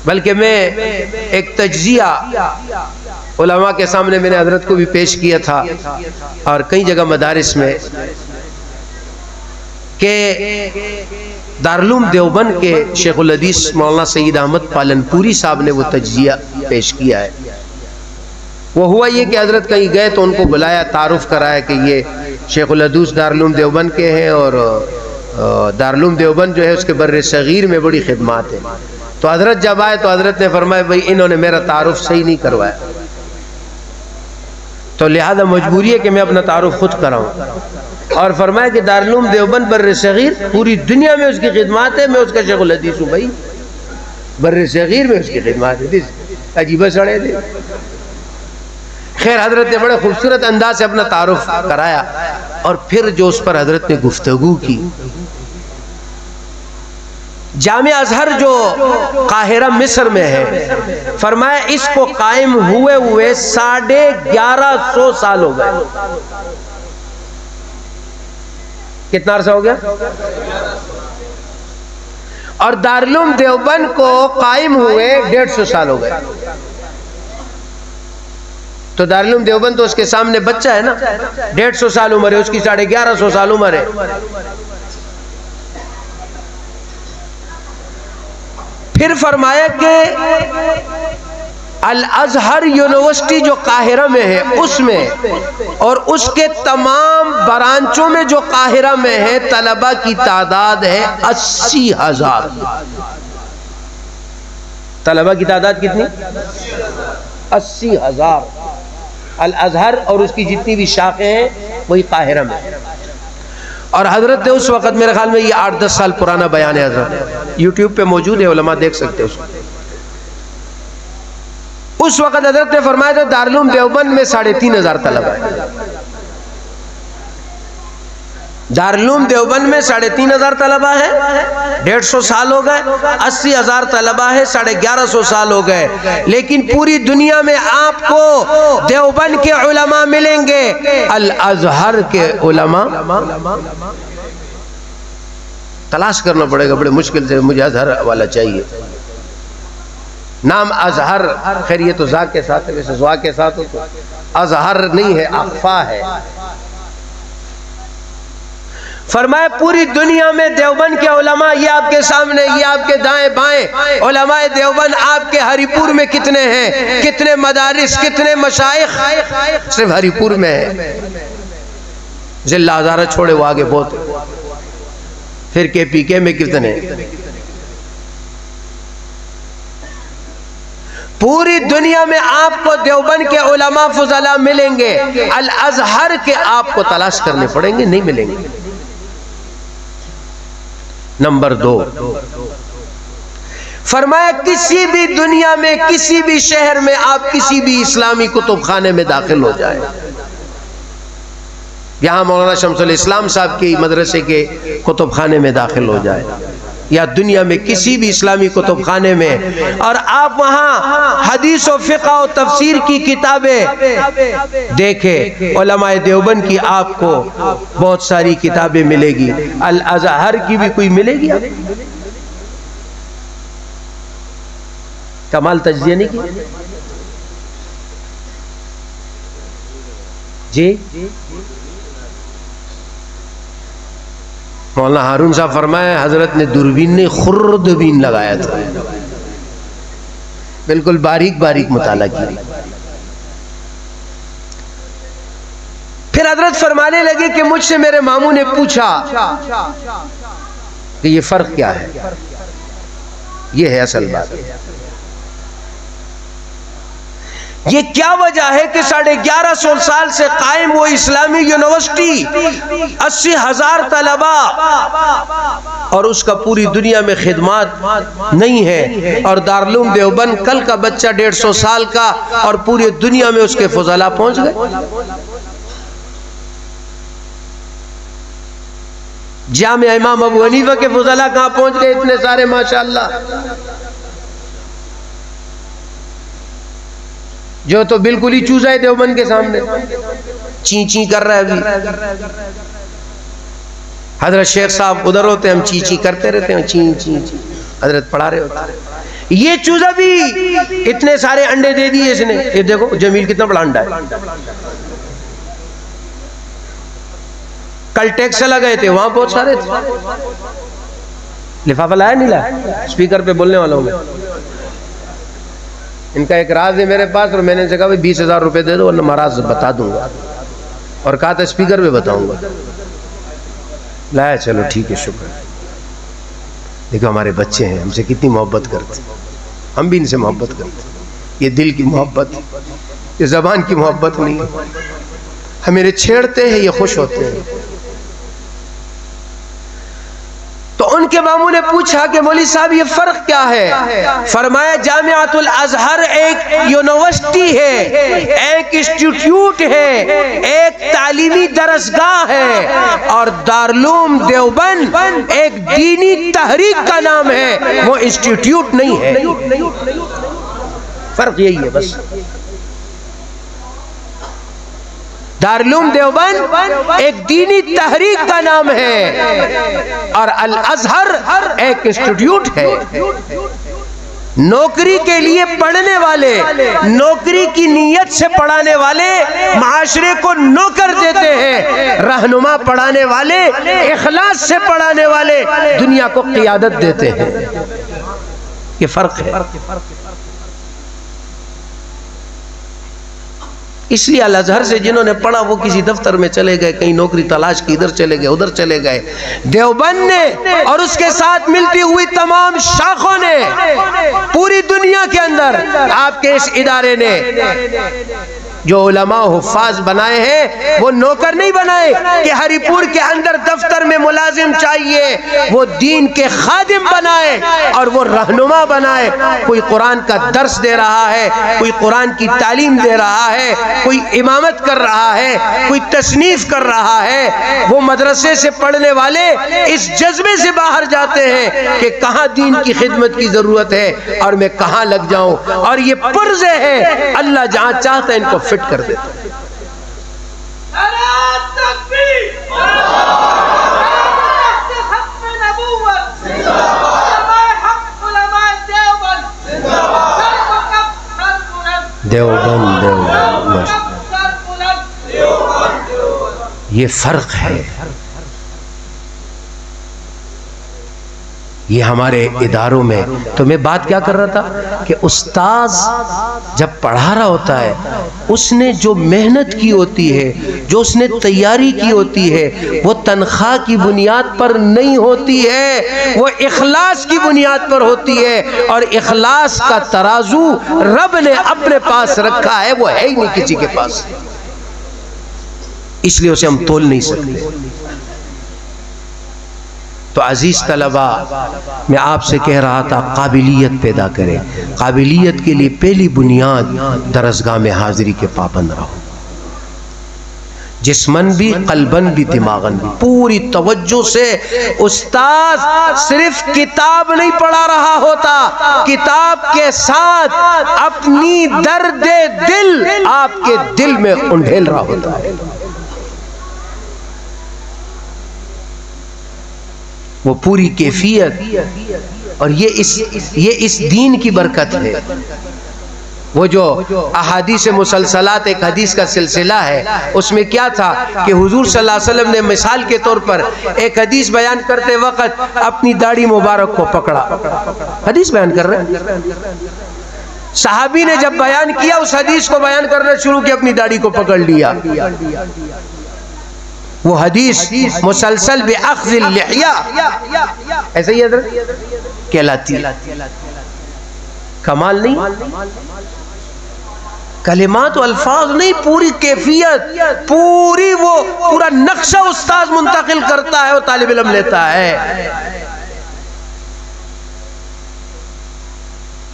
بلکہ میں ایک تجزیہ علماء کے سامنے میں نے حضرت کو بھی پیش کیا تھا اور کئی جگہ مدارس میں کہ دارالعلوم دیوبند کے شیخ الحدیث مولانا سید احمد پالنپوری صاحب نے وہ تجزیہ پیش کیا ہے. وہ ہوا یہ کہ حضرت کہیں گئے تو ان کو بلایا، تعارف کرایا کہ یہ شیخ الحدیث دارالعلوم دیوبند کے ہیں اور دارالعلوم دیوبند جو ہے اس کے بر صغیر میں بڑی خدمات ہیں. تو حضرت جب آئے تو حضرت نے فرمایا بھئی انہوں نے میرا تعارف صحیح نہیں کروایا، تو لہذا مجبوری ہے کہ میں اپنا تعارف خود کراؤں. اور فرمایا کہ دارالعلوم دیوبند بر صغیر پوری دنیا میں اس کی خدمات ہے، میں اس کا شیخ الحدیث ہوں. بھائی بر صغیر میں اس کی خدمات ہے، عجیبہ سڑے تھے. خیر حضرت نے بڑے خوبصورت انداز سے اپنا تعارف کرایا اور پھر جو اس پر حضرت نے گفتگو کی. جامع ازہر جو قاہرہ مصر میں ہے، فرمایا اس کو قائم ہوئے 1150 سال ہو گئے. کتنا عرصہ ہو گیا؟ اور دارالعلوم دیوبند کو قائم ہوئے 150 سال ہو گئے. تو دارالعلوم دیوبند تو اس کے سامنے بچہ ہے نا، 150 سال عمر ہے، اس کی 1150 سال عمر ہے. پھر فرمایا کہ الازہر یونیورسٹی جو قاہرہ میں ہے اس میں اور اس کے تمام برانچوں میں جو قاہرہ میں ہے طلبہ کی تعداد ہے 80,000. طلبہ کی تعداد کتنی؟ 80,000. الازہر اور اس کی جتنی بھی شاخیں ہیں وہی قاہرہ میں. اور حضرت نے اس وقت میرے خیال میں یہ 8-10 سال پرانا بیان ہے، حضرت یوٹیوب پہ موجود ہے، علماء دیکھ سکتے اس کو. اس وقت حضرت نے فرمایا تھا دارالعلوم دیوبند میں 3,500 طلبہ ہے. دارالعلوم دیوبند میں 3,500 طلبہ ہے، 150 سال ہو گئے. 80,000 طلبہ ہے، 1150 سال ہو گئے. لیکن پوری دنیا میں آپ کو دیوبند کے علماء ملیں گے، الازہر کے علماء تلاش کرنا پڑے گا بڑے مشکل سے. مجھے ازہر والا چاہیے. نام ازہر، خیر یہ تو زا کے ساتھ ہے، ویسے زوا کے ساتھ ہو تو ازہر نہیں ہے، اخفا ہے. فرمایا پوری دنیا میں دیوبند کے علماء یہ آپ کے سامنے، یہ آپ کے دائیں بائیں علماء دیوبند آپ کے ہری پور میں کتنے ہیں، کتنے مدارس، کتنے مشائخ صرف ہری پور میں ہے. ضلع ہزارہ چھوڑے وہ آگے بہت. پھر کے پی کے میں کتنے. پوری دنیا میں آپ کو دیوبند کے علماء فضلاء ملیں گے، الازہر کے آپ کو تلاش کرنے پڑیں گے، نہیں ملیں گے. نمبر 2، فرمایا کسی بھی دنیا میں کسی بھی شہر میں آپ کسی بھی اسلامی کتب خانے میں داخل ہو جائیں، یہاں مولانا شمس الاسلام صاحب کی مدرسے کے کتب خانے میں داخل ہو جائیں یا دنیا میں کسی بھی اسلامی کتب خانے میں، اور آپ وہاں حدیث و فقہ و تفسیر کی کتابیں دیکھیں، علماء دیوبند کی آپ کو بہت ساری کتابیں ملے گی. الازہر کی بھی کوئی ملے گی؟ کمال تجزیہ نہیں کی جی. مولانا ہارون صاحب فرمایا حضرت نے دوربین نے خردبین لگایا تھا، بالکل باریک باریک مطالعہ کی. پھر حضرت فرمانے لگے کہ مجھ سے میرے ماموں نے پوچھا کہ یہ فرق کیا ہے. یہ ہے اصل بات. یہ کیا وجہ ہے کہ 1150 سال سے قائم وہ اسلامی یونیورسٹی، 80,000 طلبہ، اور اس کا پوری دنیا میں خدمات نہیں ہے. اور دارالعلوم دیوبند کل کا بچہ 150 سال کا اور پوری دنیا میں اس کے فضلاء پہنچ گئے. جامع امام ابو حنیفہ کے فضلاء کہاں پہنچ گئے اتنے سارے ماشاءاللہ، جو تو بالکل ہی چوزا ہے دیوبند کے سامنے، چین چین کر رہا ہے ابھی. حضرت شیخ صاحب ادھر ہوتے ہیں، ہم چین چین کرتے رہتے ہیں، چین چین چین حضرت پڑھا رہے ہوتے ہیں. یہ چوزا بھی اتنے سارے انڈے دے دیے اس نے. یہ دیکھو جمیل کتنا بڑا انڈا ہے. کل ٹیکس لگائے تھے وہاں بہت سارے تھے. لفافہ لایا نہیں لایا؟ اسپیکر پہ بولنے والا ہوں میں. ان کا ایک راز ہے میرے پاس اور میں نے ان سے کہا 20,000 روپے دے دو ورنہ میں راز بتا دوں گا. اور کہا تھا اسپیکر پہ بتاؤں گا. لایا. چلو ٹھیک ہے شکر. دیکھو ہمارے بچے ہیں ہم سے کتنی محبت کرتے ہیں. ہم بھی ان سے محبت کرتے ہیں. یہ دل کی محبت، یہ زبان کی محبت نہیں. ہم انہیں چھیڑتے ہیں یہ خوش ہوتے ہیں. تو ان کے ماموں نے پوچھا کہ مولوی صاحب یہ فرق کیا ہے؟ فرمایا جامعۃ الازہر ایک یونیورسٹی ہے، ایک انسٹیٹیوٹ ہے، ایک تعلیمی درسگاہ ہے، اور دارالعلوم دیوبند ایک دینی تحریک کا نام ہے، وہ انسٹیٹیوٹ نہیں ہے. فرق یہی ہے بس. دارالعلوم دیوبند ایک دینی تحریک کا نام ہے اور الازہر ایک انسٹیٹیوٹ ہے. نوکری کے لیے پڑھنے والے، نوکری کی نیت سے پڑھانے والے معاشرے کو نوکر دیتے ہیں. رہنما پڑھانے والے، اخلاص سے پڑھانے والے دنیا کو قیادت دیتے ہیں. یہ فرق ہے. اس لیے الازہر سے جنہوں نے پڑھا وہ کسی دفتر میں چلے گئے، کہیں نوکری تلاش کی، ادھر چلے گئے ادھر چلے گئے. دیوبند نے اور اس کے ساتھ ملتی ہوئی تمام شاخوں نے پوری دنیا کے اندر آپ کے اس ادارے نے جو علماء حفاظ بنائے ہیں وہ نوکر نہیں بنائے کہ ہری پور کے اندر دفتر میں ملازم چاہیے. وہ دین کے خادم بنائے اور وہ رہنما بنائے. کوئی قرآن کا درس دے رہا ہے، کوئی قرآن کی تعلیم دے رہا ہے، کوئی امامت کر رہا ہے، کوئی تصنیف کر رہا ہے. وہ مدرسے سے پڑھنے والے اس جذبے سے باہر جاتے ہیں کہ کہاں دین کی خدمت کی ضرورت ہے اور میں کہاں لگ جاؤں. اور یہ پرزے ہے، اللہ جہاں چاہتا ہے ان کو فٹ کر دیتا ہے. دیوبند یہ فرق ہے. یہ ہمارے اداروں میں. تو میں بات کیا کر رہا تھا کہ استاذ جب پڑھا رہا ہوتا ہے اس نے جو محنت کی ہوتی ہے، جو اس نے تیاری کی ہوتی ہے، وہ تنخواہ کی بنیاد پر نہیں ہوتی ہے، وہ اخلاص کی بنیاد پر ہوتی ہے. اور اخلاص کا ترازو رب نے اپنے پاس رکھا ہے، وہ ہے ہی نہیں کسی کے پاس. اس لیے اسے ہم تول نہیں سکتے. تو عزیز طلبہ، میں آپ سے کہہ رہا تھا قابلیت پیدا کریں. قابلیت کے لیے پہلی بنیاد درسگاہ میں حاضری کے پابند رہو. جسمن بھی، قلبن بھی، دماغن بھی. پوری توجہ سے. استاذ صرف کتاب نہیں پڑھا رہا ہوتا، کتاب کے ساتھ اپنی درد دل آپ کے دل میں انڈھیل رہا ہوتا ہے. وہ پوری کیفیت. اور یہ اس دین کی برکت ہے. وہ جو احادیث مسلسلات، ایک حدیث کا سلسلہ ہے، اس میں کیا تھا کہ حضور صلی اللہ علیہ وسلم نے مثال کے طور پر ایک حدیث بیان کرتے وقت اپنی داڑھی مبارک کو پکڑا. حدیث بیان کر رہے ہیں. صحابی نے جب بیان کیا اس حدیث کو بیان کرنا شروع کیا، اپنی داڑھی کو پکڑ لیا. وہ حدیث مسلسل بأخذ اللحیہ ایسا ہی حضرت کہلاتی. کمال نہیں، کلمات و الفاظ نہیں، پوری کیفیت، پوری وہ پورا نقشہ استاذ منتقل کرتا ہے اور طالب علم لیتا ہے.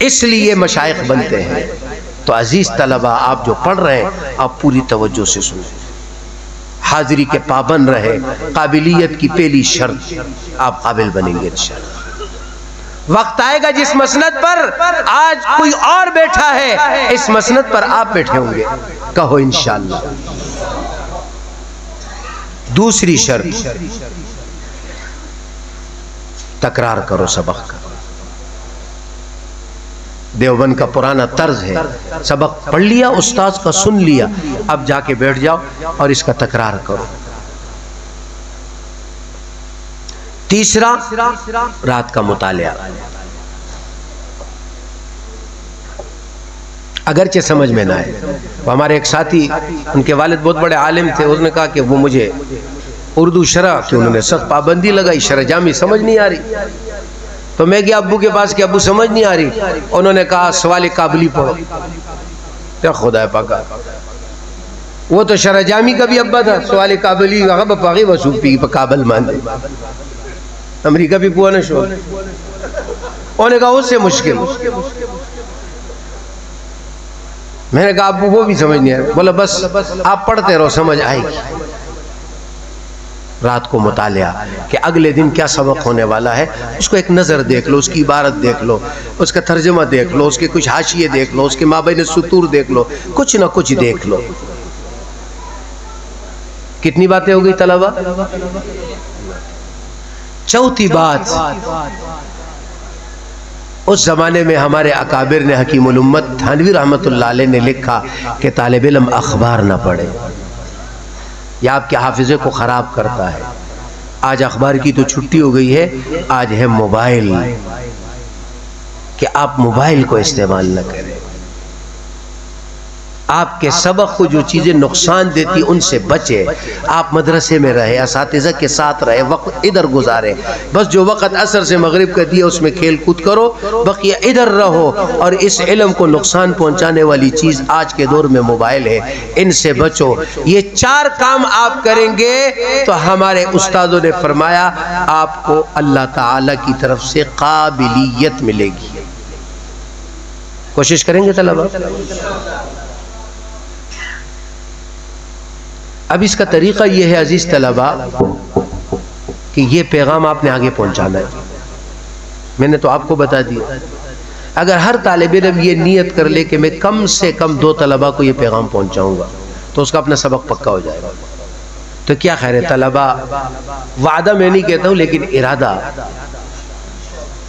اس لیے مشائخ بنتے ہیں. تو عزیز طلبہ، آپ جو پڑھ رہے ہیں آپ پوری توجہ سے سنیں. حاضری کے پابند رہے. قابلیت کی پہلی شرط آپ قابل بنیں گے انشاءاللہ. وقت آئے گا جس مسند پر آج کوئی اور بیٹھا ہے، اس مسند پر آپ بیٹھے ہوں گے. کہو انشاءاللہ. دوسری شرط، تکرار کرو سبق کا. دیوبند کا پرانا طرز ہے، سبق پڑھ لیا، استاذ کا سن لیا، اب جا کے بیٹھ جاؤ اور اس کا تکرار کرو۔ تیسرا، رات کا مطالعہ۔ اگرچہ سمجھ میں نہ آئے، وہ ہمارے ایک ساتھی، ان کے والد بہت بڑے عالم تھے، اس نے کہا کہ وہ مجھے اردو شرح کی انہوں نے سخت پابندی لگائی، شرح جامی سمجھ نہیں آ رہی، تو میں گیا ابو کے پاس کہ ابو سمجھ نہیں آ رہی، انہوں نے کہا سوال قابلی پڑھو۔ کیا خدا پاکا، وہ تو شرح جامی کا بھی ابا تھا، سوال قابلی پاگی وصوفی قابل مان دے، امریکہ بھی پوانا شو، انہوں نے کہا اس سے مشکل۔ میں نے کہا ابو وہ بھی سمجھ نہیں آ رہا، بولا بس آپ پڑھتے رہو سمجھ آئے گی۔ رات کو مطالعہ کہ اگلے دن کیا سبق ہونے والا ہے، اس کو ایک نظر دیکھ لو، اس کی عبارت دیکھ لو، اس کا ترجمہ دیکھ لو، اس کے کچھ حاشیے دیکھ لو، اس کے مابین سطور دیکھ لو، کچھ نہ کچھ دیکھ لو۔ کتنی باتیں ہو گئی طلبہ؟ چوتھی بات، اس زمانے میں ہمارے اکابر نے، حکیم الامت تھانوی رحمت اللہ علیہ نے لکھا کہ طالب علم اخبار نہ پڑھے، یہ آپ کے حافظے کو خراب کرتا ہے۔ آج اخبار کی تو چھٹی ہو گئی ہے، آج ہے موبائل، کہ آپ موبائل کو استعمال نہ کریں۔ آپ کے سبق کو جو چیزیں نقصان دیتی ان سے بچے، آپ مدرسے میں رہے، اساتذہ کے ساتھ رہے، وقت ادھر گزارے، بس جو وقت عصر سے مغرب کا دیا اس میں کھیل کود کرو، بقیہ ادھر رہو، اور اس علم کو نقصان پہنچانے والی چیز آج کے دور میں موبائل ہے، ان سے بچو۔ یہ 4 کام آپ کریں گے تو ہمارے استادوں نے فرمایا آپ کو اللہ تعالی کی طرف سے قابلیت ملے گی۔ کوشش کریں گے طلبہ؟ اب اس کا طریقہ یہ ہے عزیز طلبہ کہ یہ پیغام آپ نے آگے پہنچانا ہے۔ میں نے تو آپ کو بتا دیا، اگر ہر طالب علم یہ نیت کر لے کہ میں کم سے کم 2 طلبہ کو یہ پیغام پہنچاؤں گا تو اس کا اپنا سبق پکا ہو جائے گا۔ تو کیا خیر ہے طلبہ، وعدہ میں نہیں کہتا ہوں لیکن ارادہ،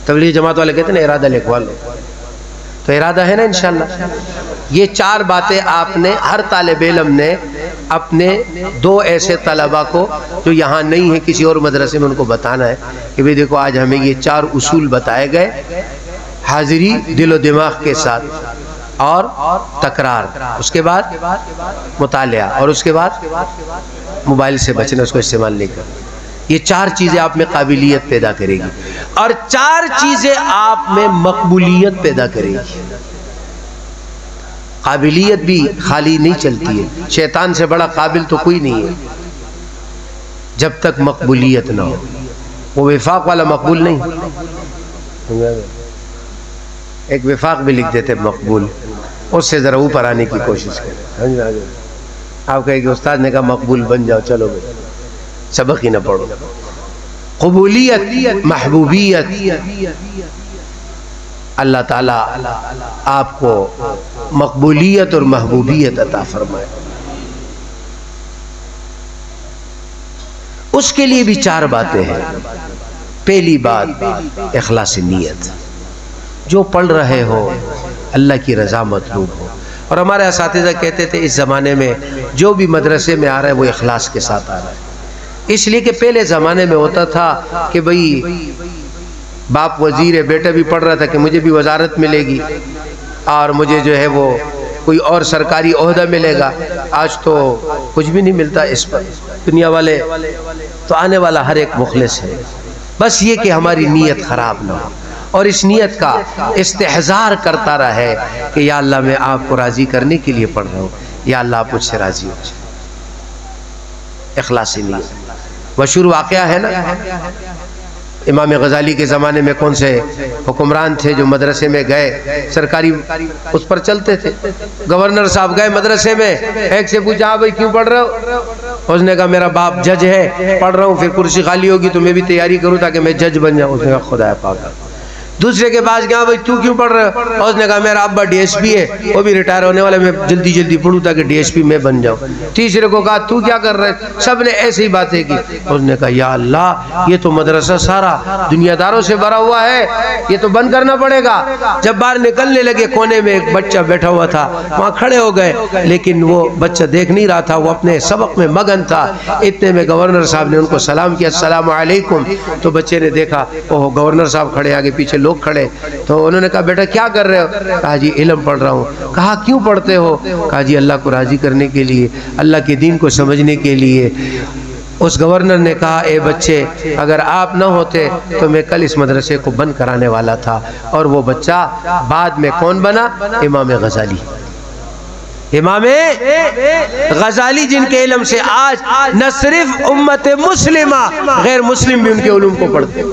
تبلیغ جماعت والے کہتے ہیں نا ارادہ لکھوا لو، تو ارادہ ہے نا انشاءاللہ۔ یہ 4 باتیں آپ نے، ہر طالب علم نے اپنے 2 ایسے طلبہ کو جو یہاں نہیں ہیں کسی اور مدرسے میں، ان کو بتانا ہے کہ بھئی دیکھو آج ہمیں یہ 4 اصول بتائے گئے، حاضری دل و دماغ کے ساتھ، اور تکرار، اس کے بعد مطالعہ، اور اس کے بعد موبائل سے بچنا، اس کو استعمال نہیں کرنا۔ یہ 4 چیزیں آپ میں قابلیت پیدا کرے گی، اور 4 چیزیں آپ میں مقبولیت پیدا کرے گی۔ قابلیت بھی خالی نہیں چلتی ہے، شیطان سے بڑا قابل تو کوئی نہیں ہے جب تک مقبولیت نہ ہو۔ وہ وفاق والا مقبول نہیں، ایک وفاق بھی لکھ دیتے مقبول، اس سے ذرا اوپر آنے کی کوشش کریں۔ آپ کہیں کہ استاد نے کہا مقبول بن جاؤ، چلو بھائی سبق ہی نہ پڑھو۔ قبولیت، محبوبیت، اللہ تعالیٰ آپ کو مقبولیت اور محبوبیت عطا فرمائے۔ اس کے لیے بھی 4 باتیں ہیں۔ پہلی بات اخلاص نیت، جو پڑھ رہے ہو اللہ کی رضا مطلوب ہو، اور ہمارے اساتذہ کہتے تھے اس زمانے میں جو بھی مدرسے میں آ رہا ہے وہ اخلاص کے ساتھ آ رہا ہے، اس لیے کہ پہلے زمانے میں ہوتا تھا کہ بھئی باپ وزیر ہے، بیٹا بھی پڑھ رہا تھا کہ مجھے بھی وزارت ملے گی اور مجھے جو ہے وہ کوئی اور سرکاری عہدہ ملے گا۔ آج تو کچھ بھی نہیں ملتا اس پر، دنیا والے تو آنے والا ہر ایک مخلص ہے، بس یہ کہ ہماری نیت خراب نہ ہو، اور اس نیت کا استحضار کرتا رہے کہ یا اللہ میں آپ کو راضی کرنے کے لیے پڑھ رہا ہوں، یا اللہ آپ مجھ سے راضی ہو جائے۔ اخلاص نیت مشہور واقعہ ہے نا، امام غزالی کے زمانے میں کون سے حکمران تھے جو مدرسے میں گئے، سرکاری اس پر چلتے تھے، گورنر صاحب گئے مدرسے میں، ایک سے پوچھا ہاں بھائی کیوں پڑھ رہے ہو؟ اس نے کہا میرا باپ جج ہے، پڑھ رہا ہوں، پھر کرسی خالی ہوگی تو میں بھی تیاری کروں تاکہ میں جج بن جاؤں۔ اس نے کہا خدا پاک دوسرے کے پاس گیا بھائی تو کیوں پڑھ رہے ہو؟ اور اس نے کہا میرا ابا ڈی ایس پی ہے، وہ بھی ریٹائر ہونے والا، میں جلدی جلدی پڑھوں تاکہ ڈی ایس پی میں بن جاؤں۔ تیسرے کو کہا تو کیا کر رہے؟ سب نے ایسی ہی باتیں کی۔ اس نے کہا یا اللہ یہ تو مدرسہ سارا دنیا داروں سے بھرا ہوا ہے، یہ تو بند کرنا پڑے گا۔ جب باہر نکلنے لگے کونے میں ایک بچہ بیٹھا ہوا تھا، وہاں کھڑے ہو گئے، لیکن وہ بچہ دیکھ نہیں رہا تھا، وہ اپنے سبق میں مگن تھا۔ اتنے میں گورنر صاحب نے ان کو سلام کیا، السلام علیکم۔ تو بچے نے دیکھا اوہ گورنر صاحب کھڑے، آگے پیچھے لوگ کھڑے، تو انہوں نے کہا بیٹا کیا کر رہے ہو؟ کہا جی علم پڑھ رہا ہوں۔ کہا کیوں پڑھتے ہو؟ کہا جی اللہ کو راضی کرنے کے لیے، اللہ کے دین کو سمجھنے کے لیے۔ اس گورنر نے کہا اے بچے اگر آپ نہ ہوتے تو میں کل اس مدرسے کو بند کرانے والا تھا۔ اور وہ بچہ بعد میں کون بنا؟ امام غزالی۔ امام غزالی جن کے علم سے آج نہ صرف امت مسلمہ غیر مسلم بھی ان کے علوم کو پڑھتے۔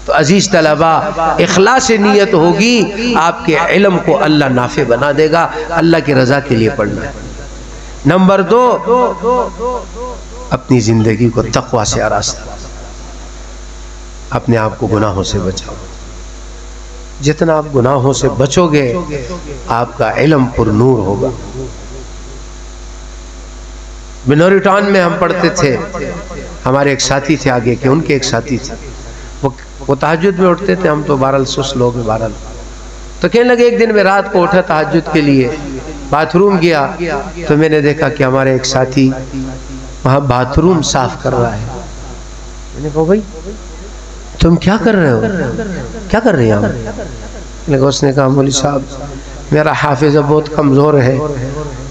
تو عزیز طلبہ اخلاص نیت ہوگی، آپ کے علم کو اللہ نافع بنا دے گا، اللہ کی رضا کے لیے پڑھنا ہے۔ نمبر 2، اپنی زندگی کو تقوی سے آراستہ، اپنے آپ کو گناہوں سے بچاؤ۔ جتنا آپ گناہوں سے بچو گے آپ کا علم پر نور ہوگا۔ بنوری ٹاؤن میں ہم پڑھتے تھے، ہمارے ایک ساتھی تھے آگے کے، ان کے ایک ساتھی تھے، وہ تہجد میں اٹھتے تھے، ہم تو بہرحال سست لوگ ہیں بہرحال۔ تو کہنے لگے ایک دن میں رات کو اٹھا تہجد کے لیے، باتھ روم گیا تو میں نے دیکھا کہ ہمارے ایک ساتھی وہاں باتھ روم صاف کر رہا ہے۔ میں نے کہا بھائی تم کیا کر رہے ہو؟ کیا کر رہے ہیں؟ اس نے کہا مولوی صاحب میرا حافظہ بہت کمزور ہے،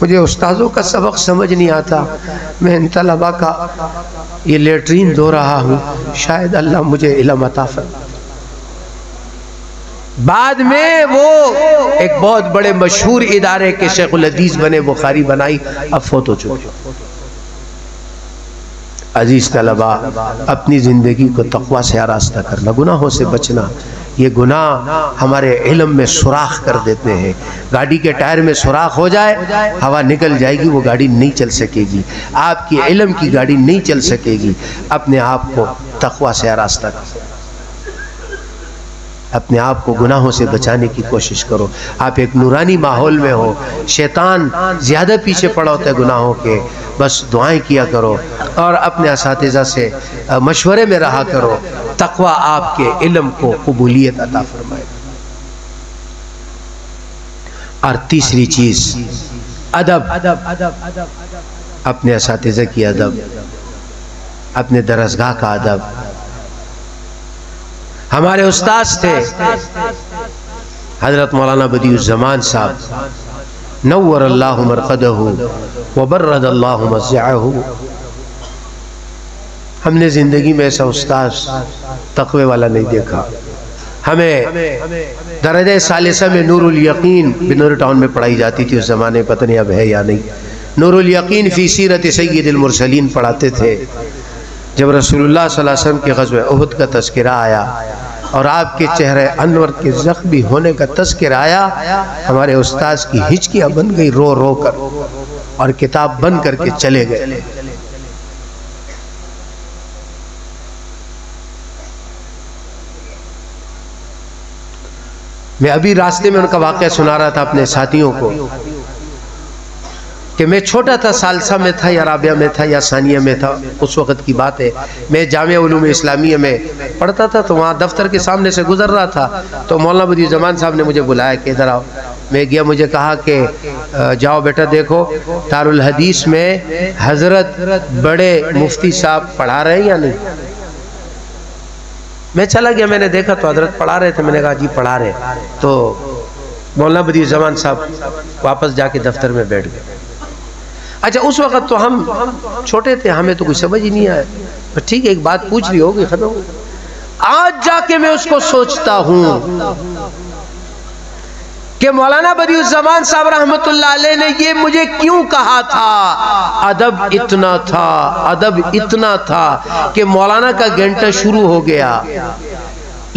مجھے استاذوں کا سبق سمجھ نہیں آتا، میں ان طلبہ کا یہ لیٹرین دھو رہا ہوں، شاید اللہ مجھے علم عطا فرمائے۔ بعد میں وہ ایک بہت بڑے مشہور ادارے کے شیخ الحدیث بنے، بخاری بنائی، اب فوت ہو چکے۔ عزیز طلبہ اپنی زندگی کو تقوی سے آراستہ کرنا، گناہوں سے بچنا۔ یہ گناہ ہمارے علم میں سوراخ کر دیتے ہیں۔ گاڑی کے ٹائر میں سوراخ ہو جائے ہوا نکل جائے گی، وہ گاڑی نہیں چل سکے گی، آپ کی علم کی گاڑی نہیں چل سکے گی۔ اپنے آپ کو تقوی سے آراستہ کرو، اپنے آپ کو گناہوں سے بچانے کی کوشش کرو۔ آپ ایک نورانی ماحول میں ہو، شیطان زیادہ پیچھے پڑا ہوتا ہے گناہوں کے، بس دعائیں کیا کرو اور اپنے اساتذہ سے مشورے میں رہا کرو۔ تقوی آپ کے علم کو قبولیت عطا فرمائے۔ اور تیسری چیز ادب، اپنے اساتذہ کی ادب، اپنے درسگاہ کا ادب۔ ہمارے استاذ تھے حضرت مولانا بدیع الزمان صاحب، نور اللہ مرقدہ وبرد اللہ مضجعہ۔ ہم نے زندگی میں ایسا استاذ تقوی والا نہیں دیکھا۔ ہمیں درجہ ثالثہ میں نور الیقین بنوری ٹاؤن میں پڑھائی جاتی تھی، اس زمانے پتہ نہیں اب ہے یا نہیں، نور الیقین فی سیرت سید المرسلین پڑھاتے تھے۔ جب رسول اللہ صلی اللہ علیہ وسلم کے غزوہ احد کا تذکرہ آیا اور آپ کے چہرے انور کے زخمی ہونے کا تذکرہ آیا، ہمارے استاذ کی ہچکیاں بن گئی رو رو کر، اور کتاب بند کر کے چلے گئے۔ میں ابھی راستے میں ان کا واقعہ سنا رہا تھا اپنے ساتھیوں کو کہ میں چھوٹا تھا، ثالثہ میں تھا یا رابعہ میں تھا یا ثانیہ میں تھا، اس وقت کی بات ہے۔ میں جامعہ علوم اسلامیہ میں پڑھتا تھا، تو وہاں دفتر کے سامنے سے گزر رہا تھا تو مولانا بدیع الزمان صاحب نے مجھے بلایا کہ ادھر آؤ۔ میں گیا، مجھے کہا کہ جاؤ بیٹا دیکھو دارالحدیث میں حضرت بڑے مفتی صاحب پڑھا رہے ہیں یا نہیں۔ میں چلا گیا، میں نے دیکھا تو حضرت پڑھا رہے تھے، میں نے کہا جی پڑھا رہے، تو مولانا بدیع الزمان صاحب واپس جا کے دفتر میں بیٹھ گئے۔ اچھا اس وقت تو ہم چھوٹے تھے، ہمیں تو کچھ سمجھ ہی نہیں آیا، ٹھیک ہے ایک بات پوچھ لی ہوگی ختم ہو۔ آج جا کے میں اس کو سوچتا ہوں کہ مولانا بدیع الزمان صاحب رحمت اللہ علیہ نے یہ مجھے کیوں کہا تھا۔ ادب اتنا تھا، ادب اتنا تھا کہ مولانا کا گھنٹہ شروع ہو گیا،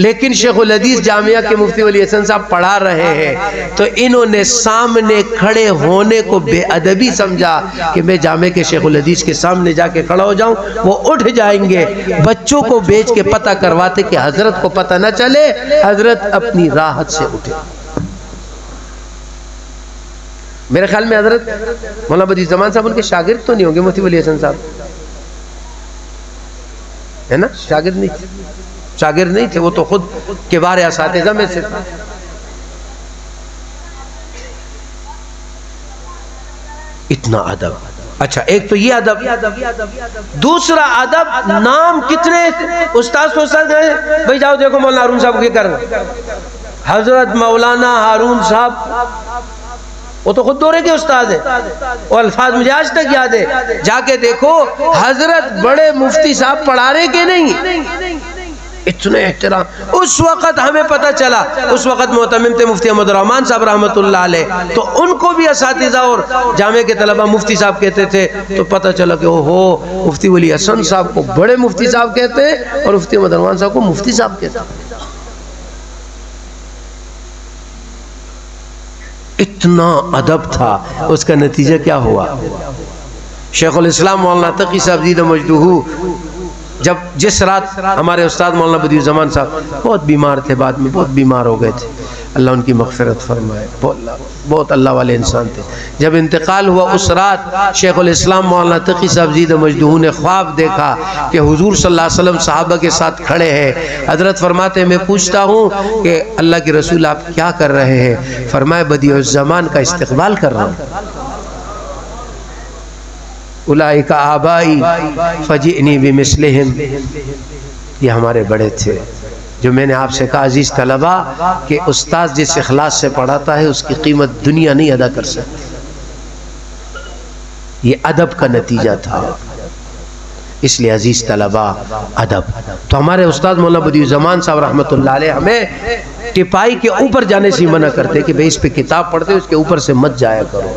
لیکن شیخ الحدیث جامعہ کے مفتی ولی حسن صاحب پڑھا رہے ہیں تو انہوں نے سامنے کھڑے ہونے کو بے ادبی سمجھا کہ میں جامعہ کے شیخ الحدیث کے سامنے جا کے کھڑا ہو جاؤں، وہ اٹھ جائیں گے، بچوں کو بیچ کے پتہ کرواتے کہ حضرت کو پتہ نہ چلے، حضرت اپنی راحت سے اٹھے۔ میرے خیال میں حضرت مولانا بدیع الزمان صاحب ان کے شاگرد تو نہیں ہوں گے مفتی ولی حسن صاحب، ہے نا؟ شاگرد نہیں تھے، وہ تو خود کبار اساتذہ میں سے تھا۔ اتنا ادب۔ اچھا، ایک تو یہ ادب، دوسرا ادب، نام کتنے استاذ کو استاذ گئے، بھئی جاؤ دیکھو مولانا ہارون صاحب کیا کر رہے ہیں، حضرت مولانا ہارون صاحب وہ تو خود دورے کے استاد ہیں، وہ الفاظ مجھے آج تک یاد ہے، جا کے دیکھو حضرت بڑے مفتی صاحب پڑھا رہے کہ نہیں، اتنے احترام۔ اس وقت ہمیں پتہ چلا، اس وقت معتمم تھے مفتی احمد الرحمن صاحب رحمت اللہ علیہ، تو ان کو بھی اساتذہ اور جامعہ کے طلبہ مفتی صاحب کہتے تھے، تو پتہ چلا کہ اوہو مفتی ولی حسن صاحب کو بڑے مفتی صاحب کہتے ہیں اور مفتی احمد الرحمن صاحب کو مفتی صاحب کہتے ہیں۔ اتنا ادب تھا، اس کا نتیجہ کیا ہوا؟ شیخ الاسلام مولانا تقی صاحب زیدہ مجدہ جب جس رات ہمارے استاد مولانا بدیع الزمان صاحب بہت بیمار تھے، بعد میں بہت بیمار ہو گئے تھے، اللہ ان کی مغفرت فرمائے، بہت اللہ والے انسان تھے۔ جب انتقال ہوا اس رات شیخ الاسلام مولانا تقی صاحب زیدہ مجدہ نے خواب دیکھا کہ حضور صلی اللہ علیہ وسلم صحابہ کے ساتھ کھڑے ہیں۔ حضرت فرماتے ہیں میں پوچھتا ہوں کہ اللہ کے رسول آپ کیا کر رہے ہیں؟ فرمائے بدیع الزمان کا استقبال کر رہا ہوں۔ اولئک آبائی فجئنی بمثلہم، یہ ہمارے بڑے تھے۔ جو میں نے آپ سے کہا عزیز طلبہ کہ استاذ جس اخلاص سے پڑھاتا ہے اس کی قیمت دنیا نہیں ادا کر سکتی، یہ ادب کا نتیجہ تھا۔ اس لیے عزیز طلبہ ادب۔ تو ہمارے استاد مولانا بدیع الزمان صاحب رحمت اللہ علیہ ہمیں ٹپائی کے اوپر جانے سے منع کرتے کہ بھئی اس پہ کتاب پڑھتے اس کے اوپر سے مت جایا کرو۔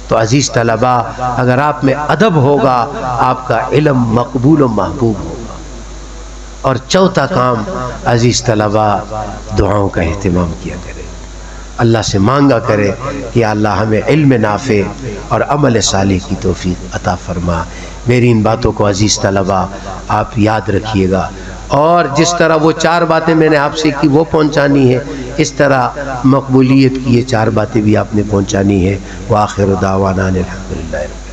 تو عزیز طلبہ اگر آپ میں ادب ہوگا آپ کا علم مقبول و محبوب ہوگا۔ اور چوتھا کام عزیز طلبہ دعاؤں کا اہتمام کیا کرے، اللہ سے مانگا کرے کہ اللہ ہمیں علم نافع اور عمل صالح کی توفیق عطا فرما۔ میری ان باتوں کو عزیز طلبہ آپ یاد رکھیے گا، اور جس طرح وہ 4 باتیں میں نے آپ سے کی وہ پہنچانی ہے، اس طرح مقبولیت کی یہ 4 باتیں بھی آپ نے پہنچانی ہے۔ وآخر دعوانا الحمدللہ۔